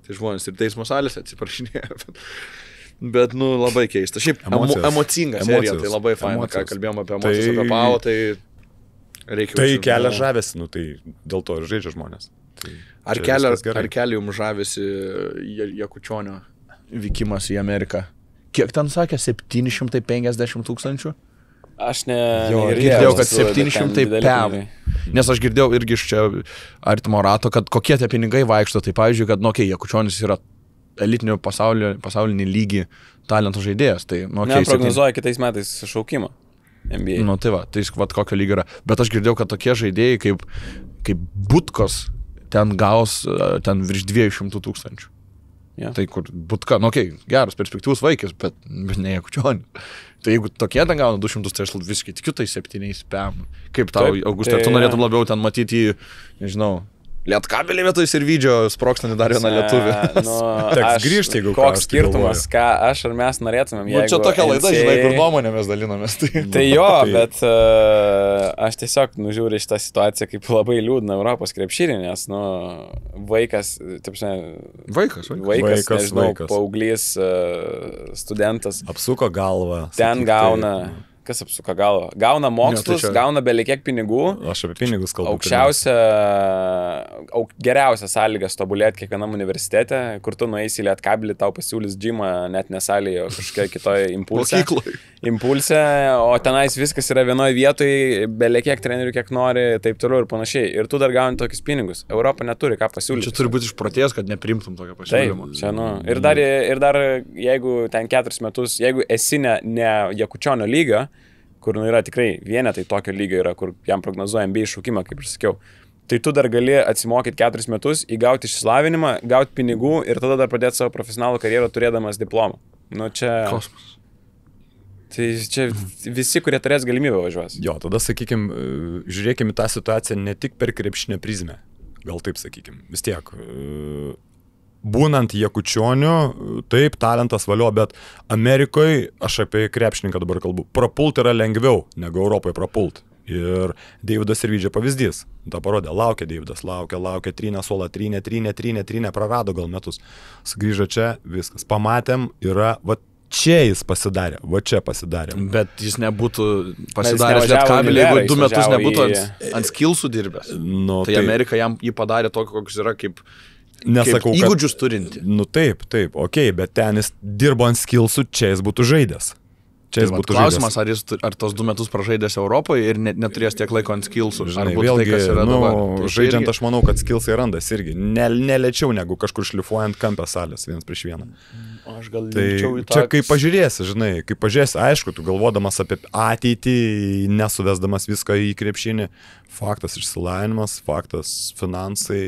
Tai žmonės ir teismo salėse atsiprašinėjo. Bet, labai keista. Šiaip emocinga serija, tai labai faina, ką kalbėjom apie emocijas, apie Pavo, tai reikia... Tai kelia žavėsi, tai dėl to ir žaidžia žmonės. Ar kelia jums žavėsi Jakučionio vykimas į Ameriką? Kiek ten sakė? 750 000? Aš girdėjau, kad 700 PEM. Nes aš girdėjau irgi iš čia artimo rato, kad kokie tie pinigai vaikšto. Tai pavyzdžiui, kad, Jakučionis yra elitinio pasaulinį lygį talentų žaidėjas. Tai, prognozuoja kitais metais šaukimą NBA. Tai kokio lygio yra. Bet aš girdėjau, kad tokie žaidėjai kaip Butkos ten gaus ten virš 200 000. Yeah. Tai kur Butka, geras perspektyvus vaikis, bet ne Jakučionis. Tai jeigu tokie ten gauna 200, tai aš visiškai tikiu tai 7 PEM. Kaip tau, Augustai, tu norėtum labiau ten matyti, nežinau, Lietkabelį vietoj Sirvydžio sprokstantį dar vieną lietuvį. Teks grįžti, jeigu koks skirtumas, ką aš ar mes norėtumėm. Čia tokia laida, žinai, kur nuomonėmis dalinamės. Tai jo, bet aš tiesiog nužiūriu šitą situaciją kaip labai liūdna Europos krepšinį, nes, vaikas, nežinau, paauglys, studentas. Apsuko galvą. Ten gauna... Kas apsuka galvą? Gauna mokslus, gauna belekiek pinigų. Aš apie pinigus kalbu. Geriausias sąlygas tobulėti kiekvienam universitete, kur tu nueisi į Lietkabelį, tau pasiūlys džimą, net nesalėje, o kažkokia kitoje impulse, o tenais viskas yra vienoje vietoje, belekiek trenerių kiek nori, taip toliau ir panašiai. Ir tu dar gauni tokius pinigus. Europa neturi ką pasiūlyti. Čia turi būti išprotėjęs, kad neprimtum tokio pasiūlymo. Taip, čia, ir dar, jeigu ten 4 metus, jeigu esi ne Jakučionio lygio, kur yra tikrai vienetai tokio lygio yra, kur jam prognozuoja NBA šaukimą, kaip ir sakiau. Tai tu dar gali atsimokyti 4 metus, įgauti išsilavinimą, gauti pinigų ir tada dar pradėti savo profesionalų karjerą turėdamas diplomą. Čia... Kosmos. Tai čia visi, kurie turės galimybę važiuos. Jo, tada, sakykime, žiūrėkime tą situaciją ne tik per krepšinę prizmę. Gal taip, sakykime. Vis tiek... Būnant Jakučioniu, taip, talentas valio, bet Amerikoje, aš apie krepšininką dabar kalbu, prapult yra lengviau negu Europoje prapult. Ir Deividas Sirvydžio pavyzdys, tą parodė, laukia Deividas, laukia, trynė suolą, trynė, prarado gal metus. Sugrįžo čia, viskas, pamatėm, yra, čia jis pasidarė, čia pasidarė. Bet jis nebūtų pasidaręs Lietkabelį, jeigu 2 metus nebūtų ant skillsų dirbęs. Tai Amerika jį padarė tokį, koks yra kaip Nesakau, Kaip įgūdžius turinti. Nu taip, okei, bet ten jis dirbo ant skillsų, čia jis būtų žaidęs. Čia jis būtų klausimas, žaidęs. ar tos 2 metus pražaidęs Europoje ir neturės tiek laiko ant skillsų. Žinai, vėlgi, žaidžiant aš manau, kad skillsai randas irgi. Nelėčiau negu kažkur šlifuojant kampę salės 1-1. Aš gal Tai čia kaip pažiūrėsi, žinai, aišku, tu galvodamas apie ateitį, nesuvesdamas viską į krepšinį, faktas išsilavinimas, faktas finansai,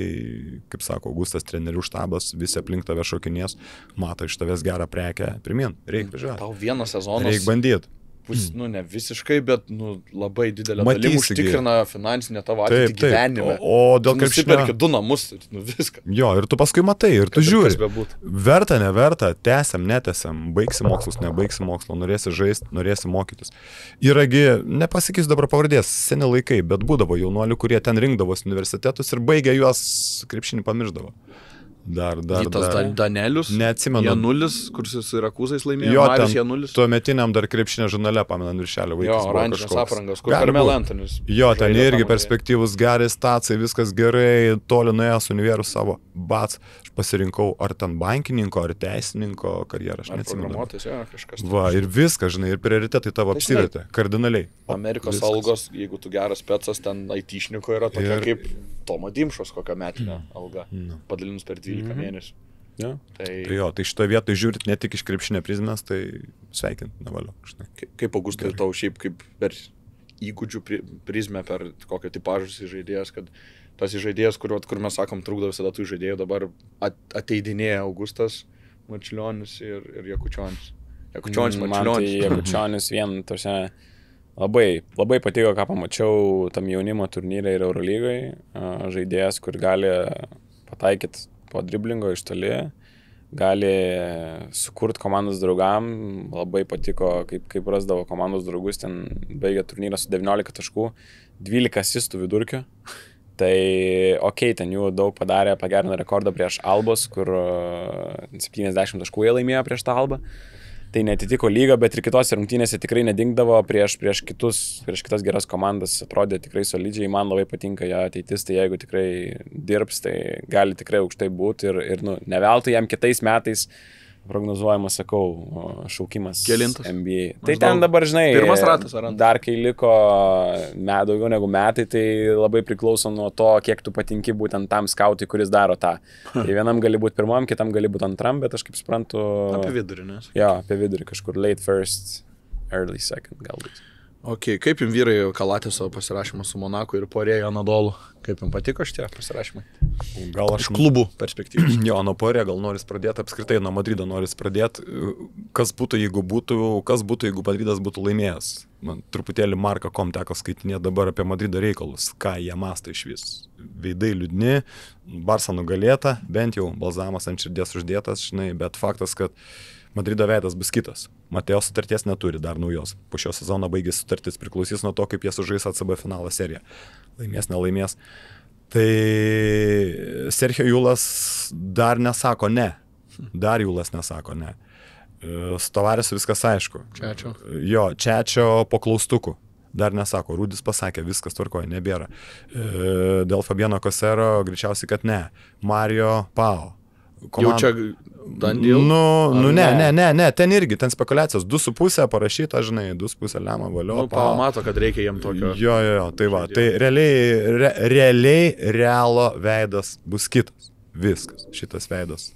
kaip sako Augustas, trenerių štabas, visi aplink tave šokinės, mato iš tavęs gerą prekę, pirmyn, reikia važiuoti. Tau vieną sezoną. Reikia bandyti. Ne visiškai, bet labai didelę dalį užtikrina finansinę tavo ateitį gyvenime. O dėl krepšinio... Nusipirki 2 namus, viską. Jo, ir tu paskui matai, ir tu žiūri. Verta, neverta, tęsiam, netęsiam, baigsi mokslus, nebaigsi mokslo, norėsi žaisti, norėsi mokytis. Yragi, nepasakysiu dabar pavardės, seni laikai, bet būdavo jaunuolių, kurie ten rinkdavosi universitetus ir baigę juos krepšinį pamiršdavo. Dar. Danelius. Neatsimenu. Janulis, kur su Sirakūzais laimėjo. Jo, Marius Janulis. Tuometiniam dar krepšinio žurnale, pamenu, viršelio vaikas. Jo, oranžinės aprangos, kur Carmelo Anthony's. Jo, ten irgi perspektyvus, gerai stacijai, viskas gerai, toli nuėjęs univerus savo. Bats, aš pasirinkau ar ten bankininko, ar teisininko karjerą, aš neatsimenu. Kažkas. Va, ir viskas, žinai, ir prioritetai tavo apsivertė, kardinaliai. Amerikos viskas. Algos, jeigu tu geras pecas, ten IT-šniko yra tokia kaip Tomo Dimšos kokią metinę algą, padalinus per 12 mėnesių. Ja. Tai šitoje vietoje žiūrit ne tik iš krepšinio prizmės, tai sveikint, nevalio. Kaip Augustai tau šiaip kaip per įgūdžių prizmę, per kokio tipažus žaidėjas, kad tas žaidėjas, kur mes sakom, trūkdo visada tų žaidėjų, dabar ateidinėja Augustas, Mačiulionis ir Jakučionis. Mačiulionis. Jakučionis vien, tarsi, labai patiko, ką pamačiau tam jaunimo turnyre ir Eurolygai. Žaidėjas, kur gali pataikyti po driblingo iš toli, gali sukurti komandos draugam. Labai patiko, kaip rasdavo komandos draugus, ten baigė turnyrą su 19 taškų, 12 asistų vidurkio. Tai ten jų daug padarė, pagerino rekordą prieš Albos, kur 70 taškų jie laimėjo prieš tą Albą. Tai netitiko lygą, bet ir kitose rungtynėse tikrai nedingdavo prieš kitas geras komandas, atrodė tikrai solidžiai, man labai patinka jo ateitis, tai jeigu tikrai dirbs, tai gali tikrai aukštai būti ir ne veltui jam kitais metais prognozuojamas, sakau, šaukimas Kelintas? NBA. Tai ten dabar, žinai, pirmas ratas, ar dar kai liko daugiau negu metai, tai labai priklauso nuo to, kiek tu patinki būtent tam skautui, kuris daro tą. Tai vienam gali būti pirmam, kitam gali būti antram, bet aš kaip suprantu... Apie vidurį, nes? Jo, apie vidurį kažkur, late first, early second galbūt. Ok, kaip jums vyrai Kalatėso pasirašymas su Monaku ir Porėjo Anadolu? Kaip jums patiko šitie pasirašymai? Gal aš... Iš klubų perspektyvos. Jo, nuo Porėjo gal noris pradėti, apskritai nuo Madrido noris pradėti. Kas būtų, jeigu Madridas būtų laimėjęs? Man truputėlį Marca.com teko skaitinėti dabar apie Madrido reikalus, ką jie mąsto iš vis. Veidai liūdni, Barsa nugalėta, bent jau balzamas ant širdies uždėtas, žinai, bet faktas, kad Madrido veidas bus kitas. Mateo sutarties neturi dar naujos. Po šio sezono baigės sutartis, priklausys nuo to, kaip jie sužais ACB finalo seriją. Laimės, nelaimės. Tai Sergio Julas dar nesako ne. Su Tavaresu viskas aišku. Čečio. Jo, Čečio po klaustukų. Dar nesako. Rudis pasakė, viskas tvarkoja, nebėra. Dėl Fabiano Cosero greičiausiai, kad ne. Mario Pau. Jau čia Dandil? Ne, ten irgi, ten spekulacijos, 2,5 parašyta, žinai, 2,5 lemą valio. Pamato, kad reikia jiem tokio. Jo, tai va, tai realiai Realo veidas bus kitas. Viskas, šitas veidas.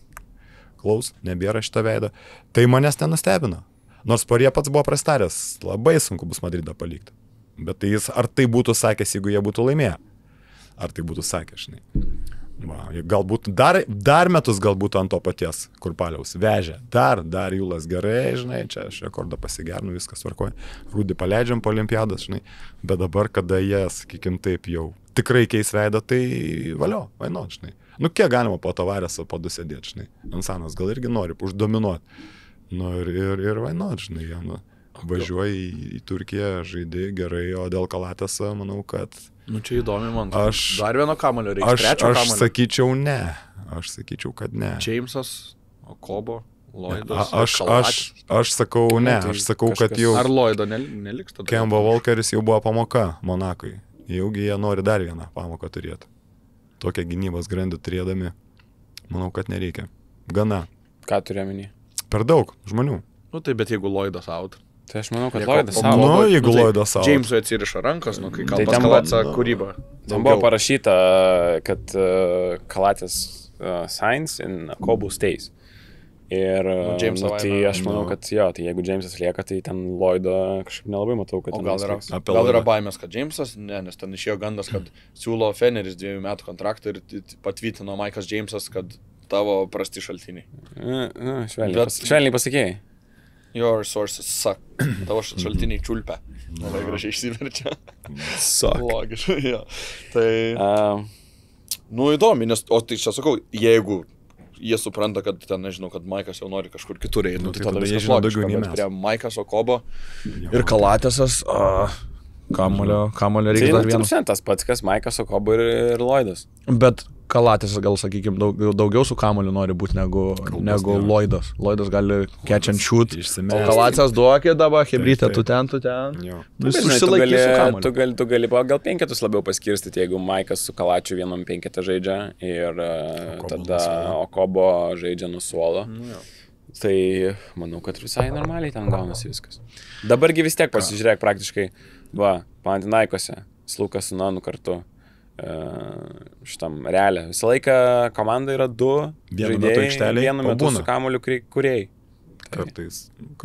Klaus, nebėra šito veido. Tai manęs nenustebino. Nors Porė pats buvo prastaręs, labai sunku bus Madridą palikti. Bet tai jis, ar tai būtų sakęs, jeigu jie būtų laimėję? Ar tai būtų sakęs, žinai? Va, galbūt dar metus galbūt ant to paties Kurpaliaus vežė. Dar Julas gerai, žinai, čia aš rekordą pasigerinu, viskas tvarkoja. Rudį paleidžiam po olimpiadas, žinai. Bet dabar, kada jie, sakykim taip, jau tikrai keis veidą, tai valio, vainot, žinai. Nu, kiek galima po Tavareso po 2 sėdėti, žinai. Ansanas gal irgi nori uždominuoti. Nu, ir vainot, žinai, važiuoji į Turkiją, žaidži gerai, o dėl Kalatėso, manau, kad... Nu, čia įdomi, man. Dar vieno kamalio reikia, trečio kamalio. Aš sakyčiau, kad ne. Jamesas, Okobo, Lloydas, aš sakau ne, aš sakau, kad jau... Ar Lloydo neliks tada? Kemba Walkeris jau buvo pamoka Monakui. Jaugi jie nori dar vieną pamoką turėti. Tokią gynybos grandį turėdami. Manau, kad nereikia. Gana. Ką turiu omeny? Per daug žmonių. Nu tai, bet jeigu Lloydas out. Tai aš manau, kad Nieko- Lloydas o- savo. Nu, jeigu tai Lloydas out. Jamesui atsiriša rankas, nu, kai Tai kalbas ten Kalatsa buvo- kūryba. Ten buvo parašyta, kad Kalatės signs in Kobu stays. Ir Jamesą tai vaina, aš manau, kad jo, tai jeigu Jamesas lieka, tai ten Lloydo kažkaip nelabai matau, kad O ten gal yra, liks. Apie gal yra Lloydą. baimės, kad Jamesas, ne, nes ten išėjo gandas, kad siūlo Feneris 2 metų kontraktą ir patvirtino Maikas Jamesas, kad tavo prasti šaltiniai. Švelniai, Bet- švelniai pasakėjai. Your sources suck. Tavo šaltiniai čiulpia. Labai gražiai išsiverčia. Suck. Logiškai, jo. Tai, nu įdomi, nes, o tai čia sakau, jeigu jie supranta, kad ten, nežinau, kad Maikas jau nori kažkur kitur eiti, Nu, tai tai tada tada jie viskas žino logiška, daugiau nei bet mes. prie Maikas Okobo ir Kalatėsas, kamulio Tai reikia dar vieno. tas pats, kas Maikas Okobo ir Lloydas. Bet Kalatėsas gal, sakykime, daugiau su kamuliu nori būti negu nėra. Lloydas. Lloydas gali catch and shoot. O Išsimesti. Kalatėsas duokė dabar, hebrytė, taip. tu ten. Jo. Nu, jis Bet, žinai, tu užsilaikys su kamuliu. tu gali gal penketus labiau paskirstyti, jeigu Maikas su Kalačiu vienam penketą žaidžia ir Okobo tada nuo suolo. Okobo žaidžia nuo suolo. Tai manau, kad visai normaliai ten gaunasi viskas. Dabargi vis tiek pasižiūrėk praktiškai, va, Panathinaikose, Slukas su Nanu kartu. Šitam realė. Visą laiką komanda yra du Vienu metu aikštelėj, vienu metu pabūna. su kamuoliu kuriejai. Kartais.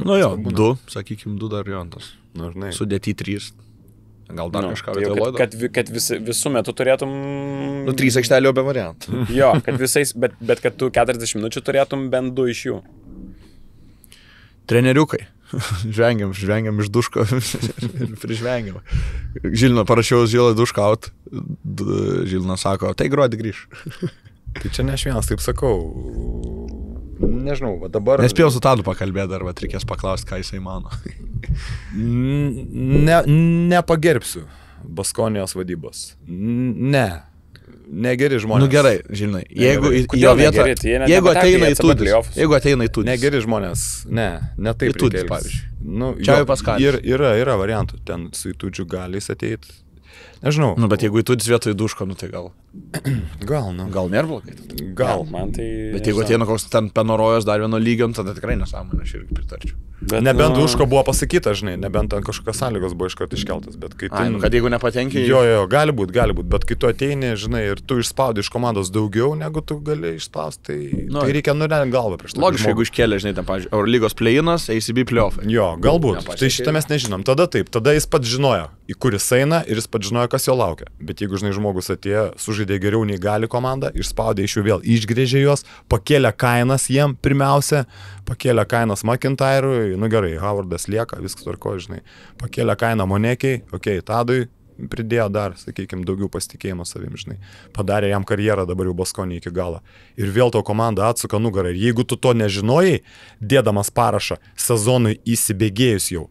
Nu jo, pabūna. 2, sakykime, 2 dar jontas. Nu, žinai. Sudėti 3. Gal dar kažką Tai jau, vietoj Lloydo. kad visų metų turėtum... Nu, 3 aikštelio be variantų. Jo, kad visais, bet kad tu 40 minučių turėtum bent 2 iš jų. Treneriukai. Žvengiam iš duško ir prižvengiam. Žilino, parašiau Žilą dušką out. Žilinas sako, tai gruodį grįž. Tai čia ne aš vienas, taip sakau. Nežinau, va dabar... Nespėjau su Tadu pakalbėti dar, bet reikės paklausti, ką jisai mano. Nepagerbsiu Baskonijos vadybos. Ne. Negeri žmonės. Nu gerai, Žilinai, jeigu į Kodėl jo vietą, negeri? Tai jie net jeigu nepateko į ateina į ECB Tudis, playoffs. jeigu ateina į Tudis, Negeri žmonės. Ne taip. Į Tudis, reikia elgtis. pavyzdžiui. Nu, Čia jo, jau Paskalis. yra variantų. Ten su Tudžiu gali jis ateit. Nežinau. nu bet jeigu į Tudis vietoj duško, nu tai gal Gal nėra blogai. Gal. Man tai... Bet jeigu ateina koks ten Penorojas dar vieno lygio, tada tikrai nesąmonė, aš irgi pritarčiau. Nebent Duško buvo pasakyta, žinai, nebent ten kažkokios sąlygos buvo iškart iškeltas, bet kai Ai, nu, kad jeigu nepatenki, Jo, gali būt, bet kai tu ateini, žinai, ir tu išspaudi iš komandos daugiau, negu tu gali išspausti, tai, Nu, tai reikia nurenti galvą prieš tai. logiškai, jeigu iškėlė, žinai, ten, pavyzdžiui, Eurolygos play-inas, ACB play-offai. Jo, galbūt. Nepasiekė. Tai šitą mes nežinom. Tada taip, tada jis pats žinojo, į kur jis eina ir jis pats žinojo, kas jo laukia. Bet jeigu, žinai, žmogus atėjo, sužaidė geriau nei gali komanda, išspaudė iš jų vėl, išgrėžė juos, pakėlė kainas jiem pirmiausia, pakėlė kainas McIntyre'ui, nu gerai, Howardas lieka, viskas tvarko, žinai. Pakėlė kainą Monekiai, okei, Tadui pridėjo dar, sakykime, daugiau pasitikėjimo savim, žinai. Padarė jam karjerą dabar jau Baskonį iki galo. Ir vėl to komanda atsuka nugarą. Ir jeigu tu to nežinojai, dėdamas parašą sezonui įsibėgėjus jau,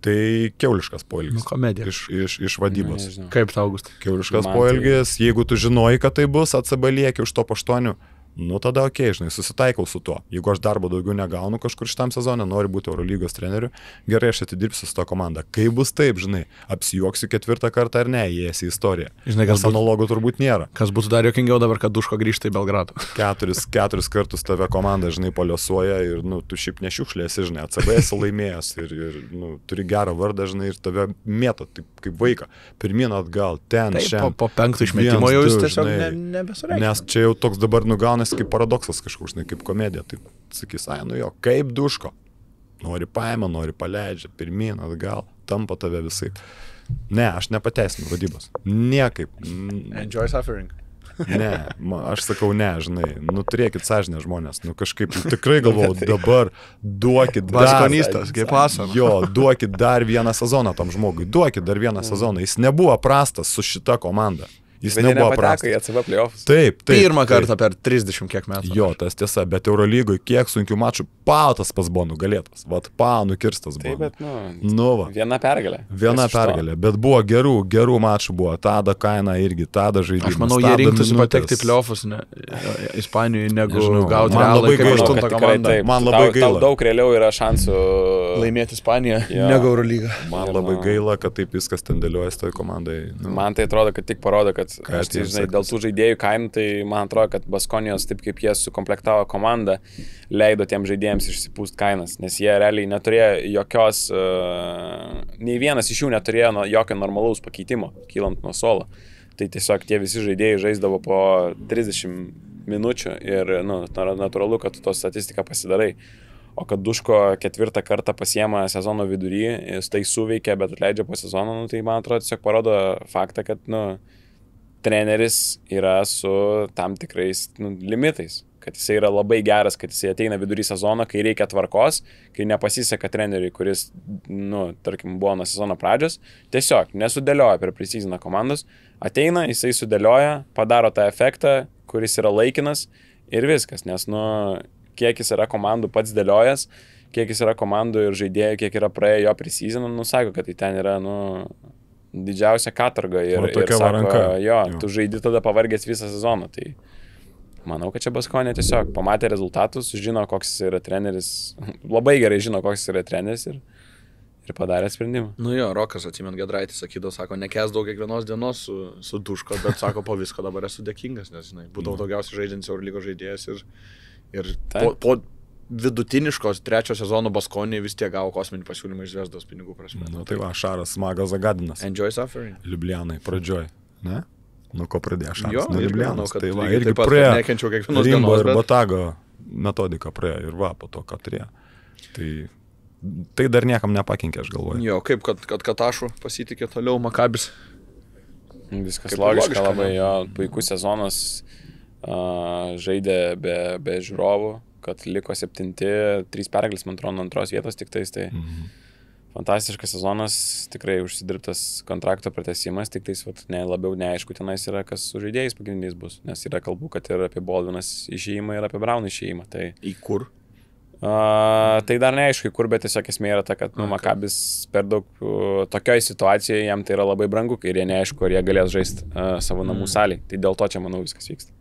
tai keuliškas poelgis. Nu, komedija. Iš vadybos. Nežinau. Kaip tau, Augustai? Keuliškas Man poelgis, jeigu tu žinojai, kad tai bus, ACB lieki už to 8, nu tada okei, žinai, susitaikau su tuo. Jeigu aš darbo daugiau negaunu kažkur šitam sezonė, noriu būti Eurolygos treneriu, gerai, aš atidirbsiu su to komanda. Kai bus taip, žinai, apsijuoksiu 4 kartą ar ne, įėjęs į istoriją. Žinai, kas Nes analogų turbūt nėra. Kas būtų dar jokingiau dabar, kad duško grįžta į Belgradą. 4 kartus tave komanda, žinai, paliosuoja ir, nu, tu šiaip nešiukšlėsi, žinai, ACB esi laimėjęs ir nu, turi gerą vardą, žinai, ir tave mėto, taip kaip vaiką. Pirmin atgal, ten, Taip, šiandien. po 5 išmetimo jau jis 1, 2, tiesiog žinai. nebesureikia. Nes čia jau toks dabar nugaunasi kaip paradoksas kažkoks, žinai, kaip komedija. Taip sakys, ai, nu jo, kaip duško. Nori paima, nori paleidžia, pirmin, atgal, tampa tave visai. Ne, aš nepateisinu vadybos. Niekaip. Enjoy suffering. Ne, aš sakau ne, žinai, nu turėkit sąžinę žmonės, nu kažkaip tikrai galvojau, dabar duokit dar. Baskonistas, kaip asana. Jo, duokit dar vieną sezoną tam žmogui, duokit dar vieną sezoną. Jis nebuvo prastas su šita komanda. Jis Bet jie nebuvo nepateko prastas. į ECB playoffs. Taip. Pirmą kartą per 30 kiek metų. Jo, tas tiesa, bet Eurolygoje kiek sunkių mačų, Pautas pas buvo nugalėtas, vat Pau nukirstas buvo. Taip, bet, Nu, va. viena pergalė. Viena Kas iš to? pergalė, bet buvo gerų mačų buvo, tada kaina irgi, tada žaidimas. Aš manau, jie tada rinktųsi minutės. patekti į playoffus Ispanijoje, negu Nežinau, gauti man realą labai kaip gaila, aštuntą Tikrai komandą. taip. Man labai Tau gaila. daug realiau yra šansų Laimėti Ispaniją, Jo. negu Eurolygą. Man labai gaila, kad taip viskas ten dėliojasi toj komandai. Nu, Man tai atrodo, kad tik parodo, kad žinai, dėl tų žaidėjų kainų, tai man atrodo, kad Baskonijos, taip kaip jie sukomplektavo komandą, leido tiem žaidėjams išsipūst kainas, nes jie realiai neturėjo jokios, nei vienas iš jų neturėjo jokio normalaus pakeitimo, kylant nuo suolo. Tai tiesiog tie visi žaidėjai žaisdavo po 30 minučių ir, natūralu, kad tu to statistiką pasidarai. O kad Duško 4 kartą pasiema sezono vidury, jis tai suveikia, bet atleidžia po sezono, tai man atrodo tiesiog parodo faktą, kad treneris yra su tam tikrais limitais. Kad jisai yra labai geras, kad jisai ateina vidury sezono, kai reikia tvarkos, kai nepasiseka treneriui, kuris, tarkim, buvo nuo sezono pradžios, tiesiog nesudėlioja per preseasoną komandos, ateina, jisai sudėlioja, padaro tą efektą, kuris yra laikinas ir viskas, nes, kiek jis yra komandų pats dėliojas, kiek jis yra komandų ir žaidėjų, kiek yra praėję jo preseasoną, sako, kad tai ten yra, didžiausia katorga ir sako, tu žaidi tada pavargęs visą sezoną, tai manau, kad čia Baskonė tiesiog pamatė rezultatus, žino, koks yra treneris, labai gerai žino, koks yra treneris ir padarė sprendimą. Rokas, atsimint, Gedraitis sakydavo, sako, nekęs daug kiekvienos dienos su Duško, bet sako, po visko dabar esu dėkingas, nes, būdavo daugiausiai žaidžiantis Eurolygos žaidėjas ir po vidutiniškos 3 sezono Baskonė vis tiek gavo kosminį pasiūlymą iš Zvezdos pinigų prasme. Tai va, Šaras Magas Zagadinas. Enjoy suffering. Liublianai, pradžioj, ne? Nuo ko pradėjo Šaras? Jo, Liublianos. tai va, irgi praėjo. Nekenčiau kiekvienos dienos. Ir Botago metodika praėjo ir va, po to, ką turėjo. Tai dar niekam nepakenkė, aš galvoju. Jo, kaip kad Katašu pasitikė toliau Makabis. Viskas logiška labai, jo, puikus sezonas, žaidė be žiūrovų, kad liko 7, 3 pergalės, man atrodo, 2 vietos tik tais, tai fantastiškas sezonas, tikrai užsidirbtas kontrakto pratęsimas, tik tais labiau neaišku tenais yra, kas su žaidėjais pagrindiniais bus, nes yra kalbų, kad ir apie Baldvinas išėjimą ir apie Brauną išėjimą. Tai... Į kur? Tai dar neaišku, į kur, bet tiesiog esmė yra ta, kad Makabis per daug tokioj situacijoje jam tai yra labai brangu, kai jie neaišku, ar jie galės žaisti savo namų salėje. Tai dėl to čia, manau, viskas vyksta.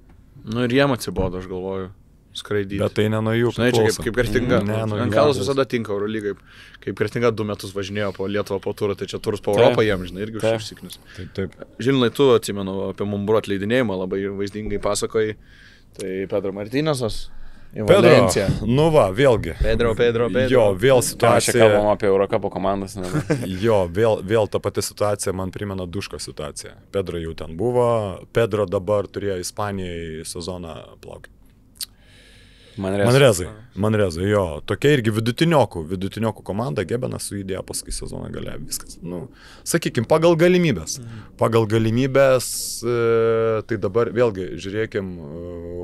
Ir jiem atsibodo, aš galvoju, skraidyti. Bet tai ne nuo jų. Žinai, čia kaip Kretinga. Ankalas visada tinka Eurolygai. Kaip Kretinga 2 metus važinėjo po Lietuvą po turą, tai čia turas po Europą jiem, žinai, irgi užsiknius. Taip. Žilinai, tu atsimenu apie Mumburo atleidinėjimą, labai vaizdingai pasakoji. Tai Pedro Martynėsas. Pedro, vėlgi. Pedro. Jo, vėl situacija. Čia kalbam apie Eurocapo komandas. Jo, vėl ta pati situacija man primena Duško situaciją. Pedro jau ten buvo. Pedro dabar turėjo Ispanijai sezoną plaukti. Manrezai, jo. Tokia irgi vidutiniokų komanda, Gebenas suidėjo paskui sezoną gale. Viskas. Sakykime, pagal galimybės. Tai dabar vėlgi žiūrėkim,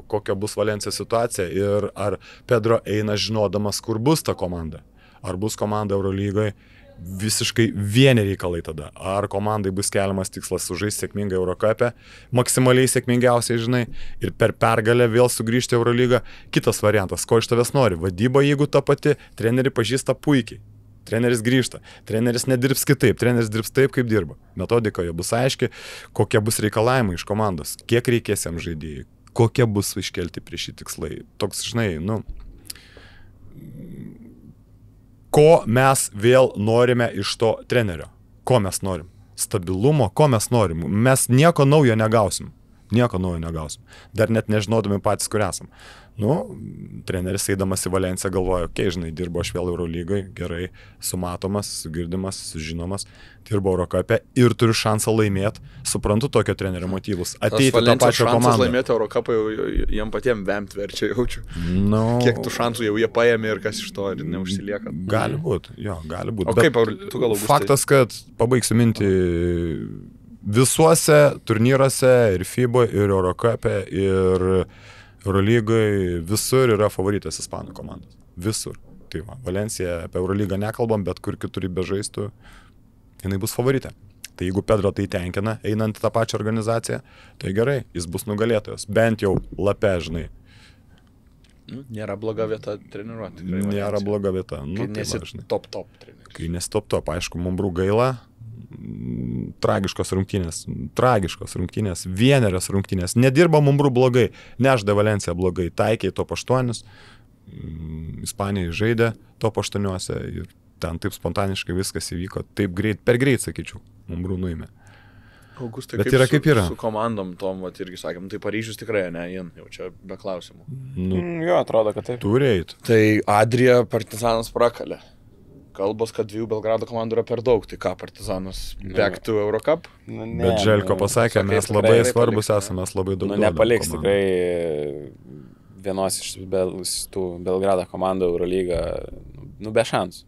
kokia bus Valencija situacija ir ar Pedro eina žinodamas, kur bus ta komanda. Ar bus komanda Eurolygoje. Visiškai vieni reikalai tada. Ar komandai bus keliamas tikslas sužaisti sėkmingai Eurocapę, maksimaliai sėkmingiausiai, žinai, ir per pergalę vėl sugrįžti Eurolygą. Kitas variantas, ko iš tavęs nori. Vadyba, jeigu ta pati, trenerių pažįsta puikiai. Treneris grįžta. Treneris nedirbs kitaip. Treneris dirbs taip, kaip dirba. Metodikoje bus aiški, kokie bus reikalavimai iš komandos. Kiek reikės jam žaidėjai. Kokie bus iškelti prieš šį tikslai. Toks, žinai, ko mes vėl norime iš to trenerio? Ko mes norim? Stabilumo? Ko mes norim? Mes nieko naujo negausim. Dar net nežinodami patys, kur esam. Treneris eidamas į Valenciją galvojo, žinai, dirbo aš vėl Eurolygai, gerai, sumatomas, sugirdimas, sužinomas, dirbo Eurocapę ir turiu šansą laimėti. Suprantu tokio trenerio motyvus. Ateiti tą pačią komandą. Šansas laimėti Eurocapą jam patiems vemt verčia, jaučiu. Kiek tų šansų jau jie paėmė ir kas iš to ir neužsilieka. Gali būti. O kaip tu galvoji? Faktas, kad pabaigsiu mintį. Visuose turnyruose ir FIBA, ir Eurocapė, ir Eurolygai visur yra favoritas ispanų komandos. Visur. Tai va, Valencija apie Eurolygą nekalbam, bet kur kitur bežaistų, jinai bus favoritė. Tai jeigu Pedro tai tenkina, einant į tą pačią organizaciją, tai gerai, jis bus nugalėtojas. Bent jau lape, žinai. Nėra bloga vieta treniruoti. Nėra bloga vieta. Kai nesi top treneris. Kai nesi top, aišku, Mumbrų gaila. Tragiškos rungtynės, vienerios rungtynės. Nedirba Mumbrų blogai, nežda Valencija blogai, taikiai top 8, Ispanijai žaidė top 8 ir ten taip spontaniškai viskas įvyko, taip greit, per greit, sakyčiau, Mumbrų nuėmė. Augustai, Bet yra kaip yra. Su komandom tom, vat, irgi sakėm, tai Paryžius tikrai, ne, jin, jau čia be klausimų. Nu, Jo, atrodo, kad taip. turi eit. Tai Adrija Partizanas prakalė. Kalbos, kad 2 Belgrado komandų yra per daug, tai ką Partizanas back to Eurocup? Nu, Bet Želko pasakė, sakai, mes tikrai labai paliks, svarbus ne? esame, mes labai daug. Nu, duodam nepaliks komandai. tikrai vienos iš tų Belgrado komandų Eurolygą, nu, be šansų.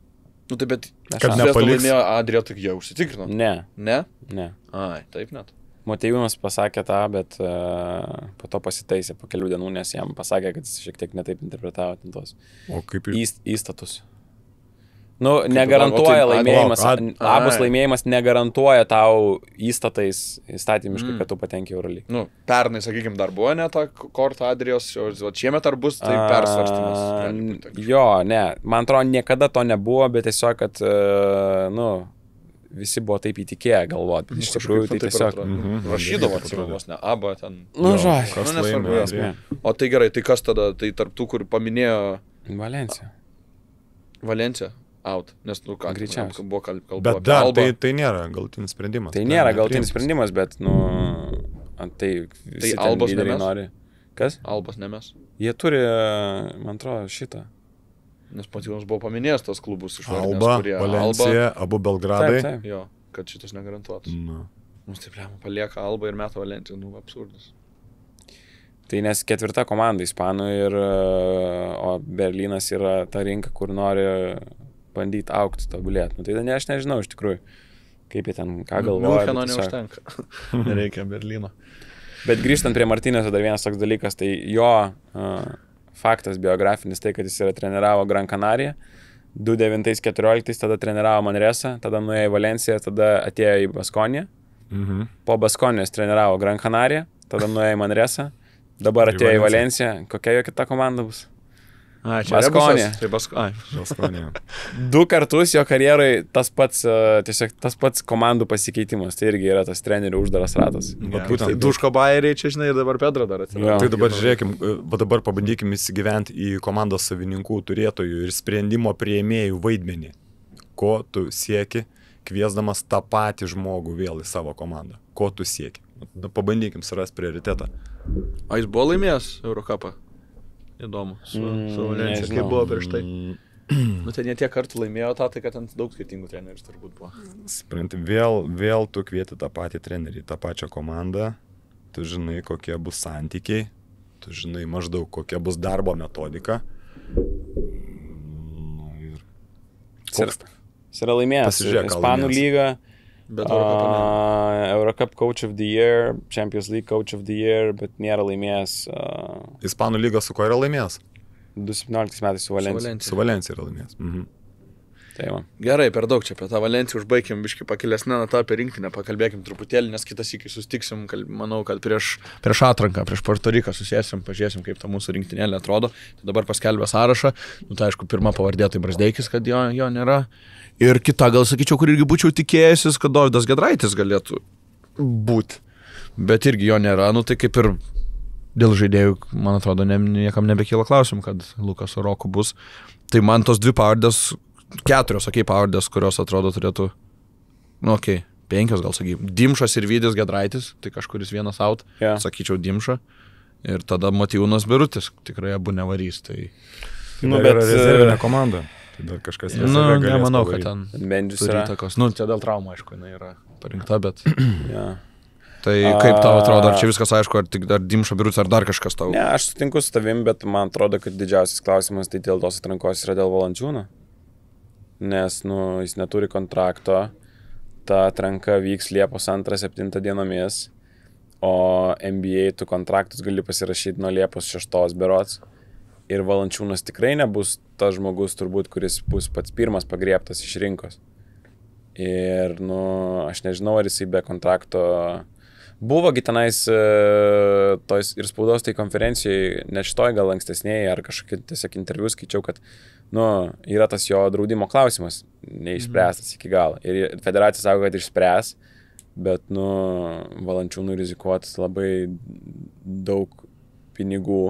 Nu tai bet, Kad kad nepaliks. laimėjo Adrija, tai jau užsitikrino. Ne, Ne? ne. Ai, taip net. Motiejūnas pasakė tą, bet po to pasitaisė po kelių dienų, nes jam pasakė, kad jis šiek tiek netaip interpretavo ten tos O kaip ir... įstatus. Nu, negarantuoja o tai- laimėjimas, abus ai. laimėjimas negarantuoja tau įstatais įstatymiškai, Mm. kad tu patenki Eurolygą. Nu, pernai, sakykime, dar buvo ne ta korta Adrijos, o šiemet ar bus, tai persvarstymas. gali būt toks. Jo, ne, man atrodo, niekada to nebuvo, bet tiesiog, kad, nu, visi buvo taip įtikėję galvoti, bet iš tikrųjų tai tiesiog... Rašydavo, Taip atsiprašau, atrodo. vos ne, ABA ten. Nu, Jo, žodžiu. kas Nu, nesvarbu, laimėjo, esmė. Adrija. O tai gerai, tai kas tada, tai tarp tų, kur paminėjo Valencija. Valencija, out, nes, nu, ką, Greičiausiai. buvo kalba Bet apie dar Albą. tai nėra galtinis sprendimas. Tai nėra Dar galtinis nepriimtas. sprendimas, bet, nu, tai visi ten Albos lyderiai nemes? nori. Kas? Albas ne mes. Jie turi, man atrodo, šitą. Nes Patijonas buvo paminėjęs tas klubus iš Alba, Valencija, abu Belgradai. Taip, taip. Jo, kad šitas negarantuotas. Nu. Mums taip lemia, palieka Alba ir meta Valenciją, nu, absurdas. Tai nes 4 komanda ispanų ir, o Berlynas yra ta rinka, kur nori bandyti aukti, tobulėti. Nu, tai ne, aš nežinau iš tikrųjų, kaip jie ten, ką galvoja. Miuncheno bet tiesiog- neužtenka. Nereikia Berlyno. Bet grįžtant prie Martynėso, dar vienas toks dalykas, tai jo faktas biografinis, tai kad jis yra treniravo Gran Canaria, 2009-2014 tada treniravo Manresą, tada nuėjo į Valenciją, tada atėjo į Baskoniją, Mhm. po Baskonijos treniravo Gran Canaria, tada nuėjo į Manresą, dabar Į atėjo į Valenciją. Valenciją, kokia jo kita komanda bus? Ai, Baskonija. Tai Baskonija. Baskonija. 2 kartus jo karjerai tas pats, tiesiog tas pats komandų pasikeitimas, tai irgi yra tas trenerių uždaras ratas. būtent Tai taip. Duško bairiai čia, žinai, ir dabar Pedro dar atsirado. Jo. Tai dabar žiūrėkim, va dabar pabandykim įsigyventi į komandos savininkų, turėtojų ir sprendimo prieimėjų vaidmenį. Ko tu sieki, kviesdamas tą patį žmogų vėl į savo komandą? Ko tu sieki? Na, pabandykim surasti prioritetą. O jis buvo laimėjęs Eurocupą? Įdomu. Su Valencija, nežinau. kaip buvo prieš tai. Nu, ten jie tiek kartų laimėjo tą, tai kad ten daug skirtingų trenerių turbūt buvo. Supranti, vėl tu kvieti tą patį trenerį, tą pačią komandą, tu žinai, kokie bus santykiai, tu žinai maždaug, kokia bus darbo metodika. Nu, ir koks Jis yra laimėjęs Pasižiūrėk, ką Ispanų laimėjęs. lygą, Bet Eurocupą ne. Eurocup Coach of the Year, Champions League Coach of the Year, bet nėra laimėjęs Ispanų lyga su kuo yra laimėjęs? 2017 metais su Valencija. Valencija. Su Valencija yra laimėjęs. Mhm. Tai va. Gerai, per daug čia apie tą Valenciją užbaigim, biškai pakilesnę natą apie rinktinę, pakalbėkim truputėlį, nes kitas iki sustiksim, manau, kad prieš atranką, prieš Puerto Riką susėsim, pažiūrėsim, kaip ta mūsų rinktinėlė atrodo. Tai dabar paskelbė sąrašą, nu tai aišku, pirma pavardė tai Brazdeikis, kad jo nėra. Ir kita, gal sakyčiau, kur irgi būčiau tikėjęsis, kad Dovydas Giedraitis galėtų būti. Bet irgi jo nėra, nu tai kaip ir dėl žaidėjų, man atrodo, niekam nebekyla klausimų, kad Lukas Roku bus. Tai man tos 2 pavardės, 4, pavardės, kurios atrodo turėtų, nu, 5 gal sakykim, Dimšas ir Vydis Giedraitis, tai kažkuris vienas out, Jo. sakyčiau Dimšą. Ir tada Matijūnas Birutis, tikrai abu nevarys. Tai, Nu, Bet bet, rezervinė komanda. Tai dar kažkas nu, save galės nemanau, pavaryt. kad ten Bendžius turi yra. įtakos. Nu, čia dėl traumų, aišku, jinai yra parinkta, bet... Ja. Tai kaip tau atrodo, ar čia viskas aišku, ar tik dar Dimšo Birutis, ar dar kažkas tau? Ne, aš sutinku su tavim, bet man atrodo, kad didžiausias klausimas tai dėl tos atrankos yra dėl Valančiūno. Nes, nu, jis neturi kontrakto, ta atranka vyks Liepos 2-7 dienomis, o NBA tu kontraktus gali pasirašyti nuo Liepos 6 berots. Ir Valančiūnas tikrai nebus tas žmogus, turbūt, kuris bus pats pirmas pagriebtas iš rinkos. Ir, nu, aš nežinau, ar jisai be kontrakto... Buvogi tenais ir spaudos tai konferencijai, ne šitoj gal ankstesnėje, ar kažkokį tiesiog interviu skaičiau, kad, nu, yra tas jo draudimo klausimas neišspręstas iki galo. Ir federacija sako, kad išspręs, bet, nu, Valančiūnų rizikuoti labai daug pinigų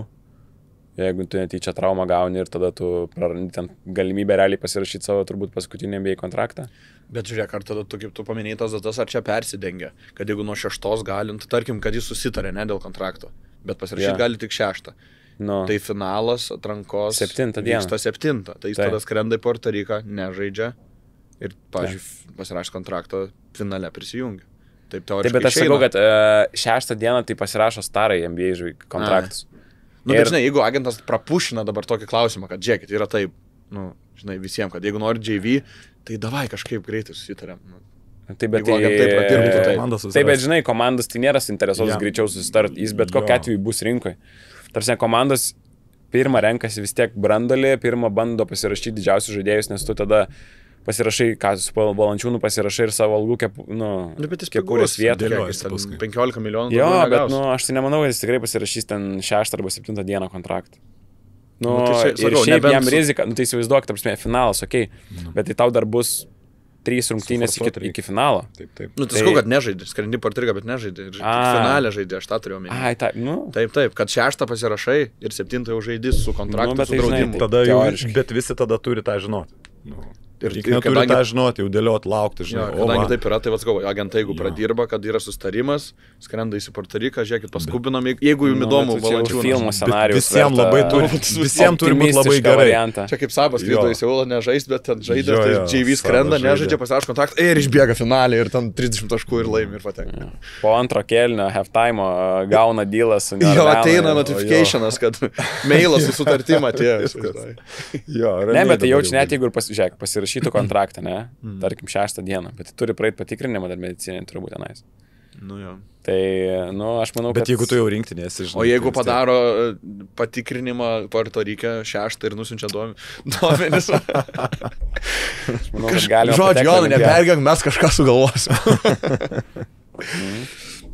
Jeigu tu netyčia traumą gauni ir tada tu prarandi ten galimybę realiai pasirašyti savo turbūt paskutinį NBA kontraktą. Bet žiūrėk, ar tada tu, kaip tu paminėjai tas datas, ar čia persidengia, kad jeigu nuo 6 galint, tarkim, kad jis susitarė ne dėl kontrakto, bet pasirašyti gali tik 6. Nu, Tai finalas atrankos 7 dieną. vyksta 7. Tai jis tada skrenda į Puerto Riką, nežaidžia ir, pavyzdžiui, pasirašęs kontraktą finale prisijungia. Taip, taip, bet aš sakau, kad 6 dieną tai pasirašo starai NBA kontraktus. Nu, bet žinai, jeigu agentas prapušina dabar tokį klausimą, kad žiūrėkit, yra taip, nu, žinai, visiems, kad jeigu nori JV, tai davai kažkaip greitai susitarėm. Nu. Taip, bet Jeigu agentai pradirba, tai taip, bet žinai, komandos tai nėra suinteresuotas greičiau susitarti, jis bet kokiu atveju bus rinkoje. Tarsi komandos pirmą renkasi vis tiek brandolį, pirmą bando pasirašyti didžiausius žaidėjus, nes tu tada pasirašai, ką su Valančiūnu pasirašai ir savo algų kepurės vietą. 15 milijonų. Jo, bet nu, aš tai nemanau, kad jis tikrai pasirašys ten 6 arba 7 dieną kontraktą. Nu, tai ir šiaip jam rizika, nu tai įsivaizduok, tarpsme, finalas, okei, bet tai tau dar bus 3 rungtynės iki finalo. Taip, taip. Nu, tai sakau, kad nežaidė, skrendi Puerto Riką, bet nežaidė. Ir finale žaidė, aš tą turėjau omeny. Ai, tai, nu. Taip, kad 6 pasirašai ir 7 jau žaidys su kontraktu, Nu, su bet tai, draudimu. žinai, Tada jau, teoriškai. bet visi tada turi tą žinoti. Nu, Ir neturi kadangi- tą žinoti, jau dėliot, laukti, Jo, žinai. kadangi taip yra, tai atsakau, agentai, jeigu pradirba, kad yra sustarimas, skrenda į Puerto Riką, žiūrėkit, paskubinam, jeigu jums įdomu, Valančiūnas. Filmo scenarijus. Visiems labai turi, visiems turi būti labai gerai. Variantą. Čia kaip Sabas skrido Jo. į Seulą, nežaist, bet ten žaidė, Jo, tai jo, JV Sabas skrenda, žaidė. nežaidžia, pasirašo kontraktą ir išbėga finalį ir ten 30 taškų ir laimi ir patenka. Po antro kėlinio, halftime, gauna dealą su Jo, Orleanu ateina ir- notificationas, kad mailas su sutartim atėjo. Jo, Ne, bet tai jaučiu net jeigu ir pasirašytų kontraktą, ne? Tarkim 6 dieną, bet tai turi praeiti patikrinimą dar medicinį, turbūt tenais. Nu, jo. Tai, nu, aš manau, Bet kad... jeigu tu jau rinktinėsi, žinai. O jeigu tai vis tiek- padaro patikrinimą Puerto Rikę 6 ir nusiunčia duomenis. Aš manau, kad galima Žodžiu, patekti Jonai, Olimpiadą. nepergiank, mes kažką sugalvosim.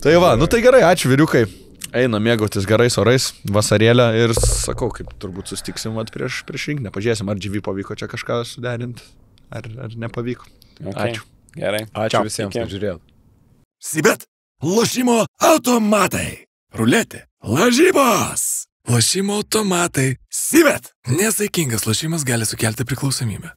Tai va, nu tai gerai, ačiū vyriukai. Eina mėgautis gerais orais, vasarėlę ir sakau, kaip turbūt sustiksim prieš rinkinį. Pažiūrėsim, ar GV pavyko čia kažką suderinti, ar nepavyko. Okay. Ačiū. Gerai. Ačiū Čiau. visiems, Iki. kad žiūrėjot. Sibet. Lošimo automatai. Ruletė. Lažybos. Lošimo automatai. Sibet. Nesaikingas lošimas gali sukelti priklausomybę.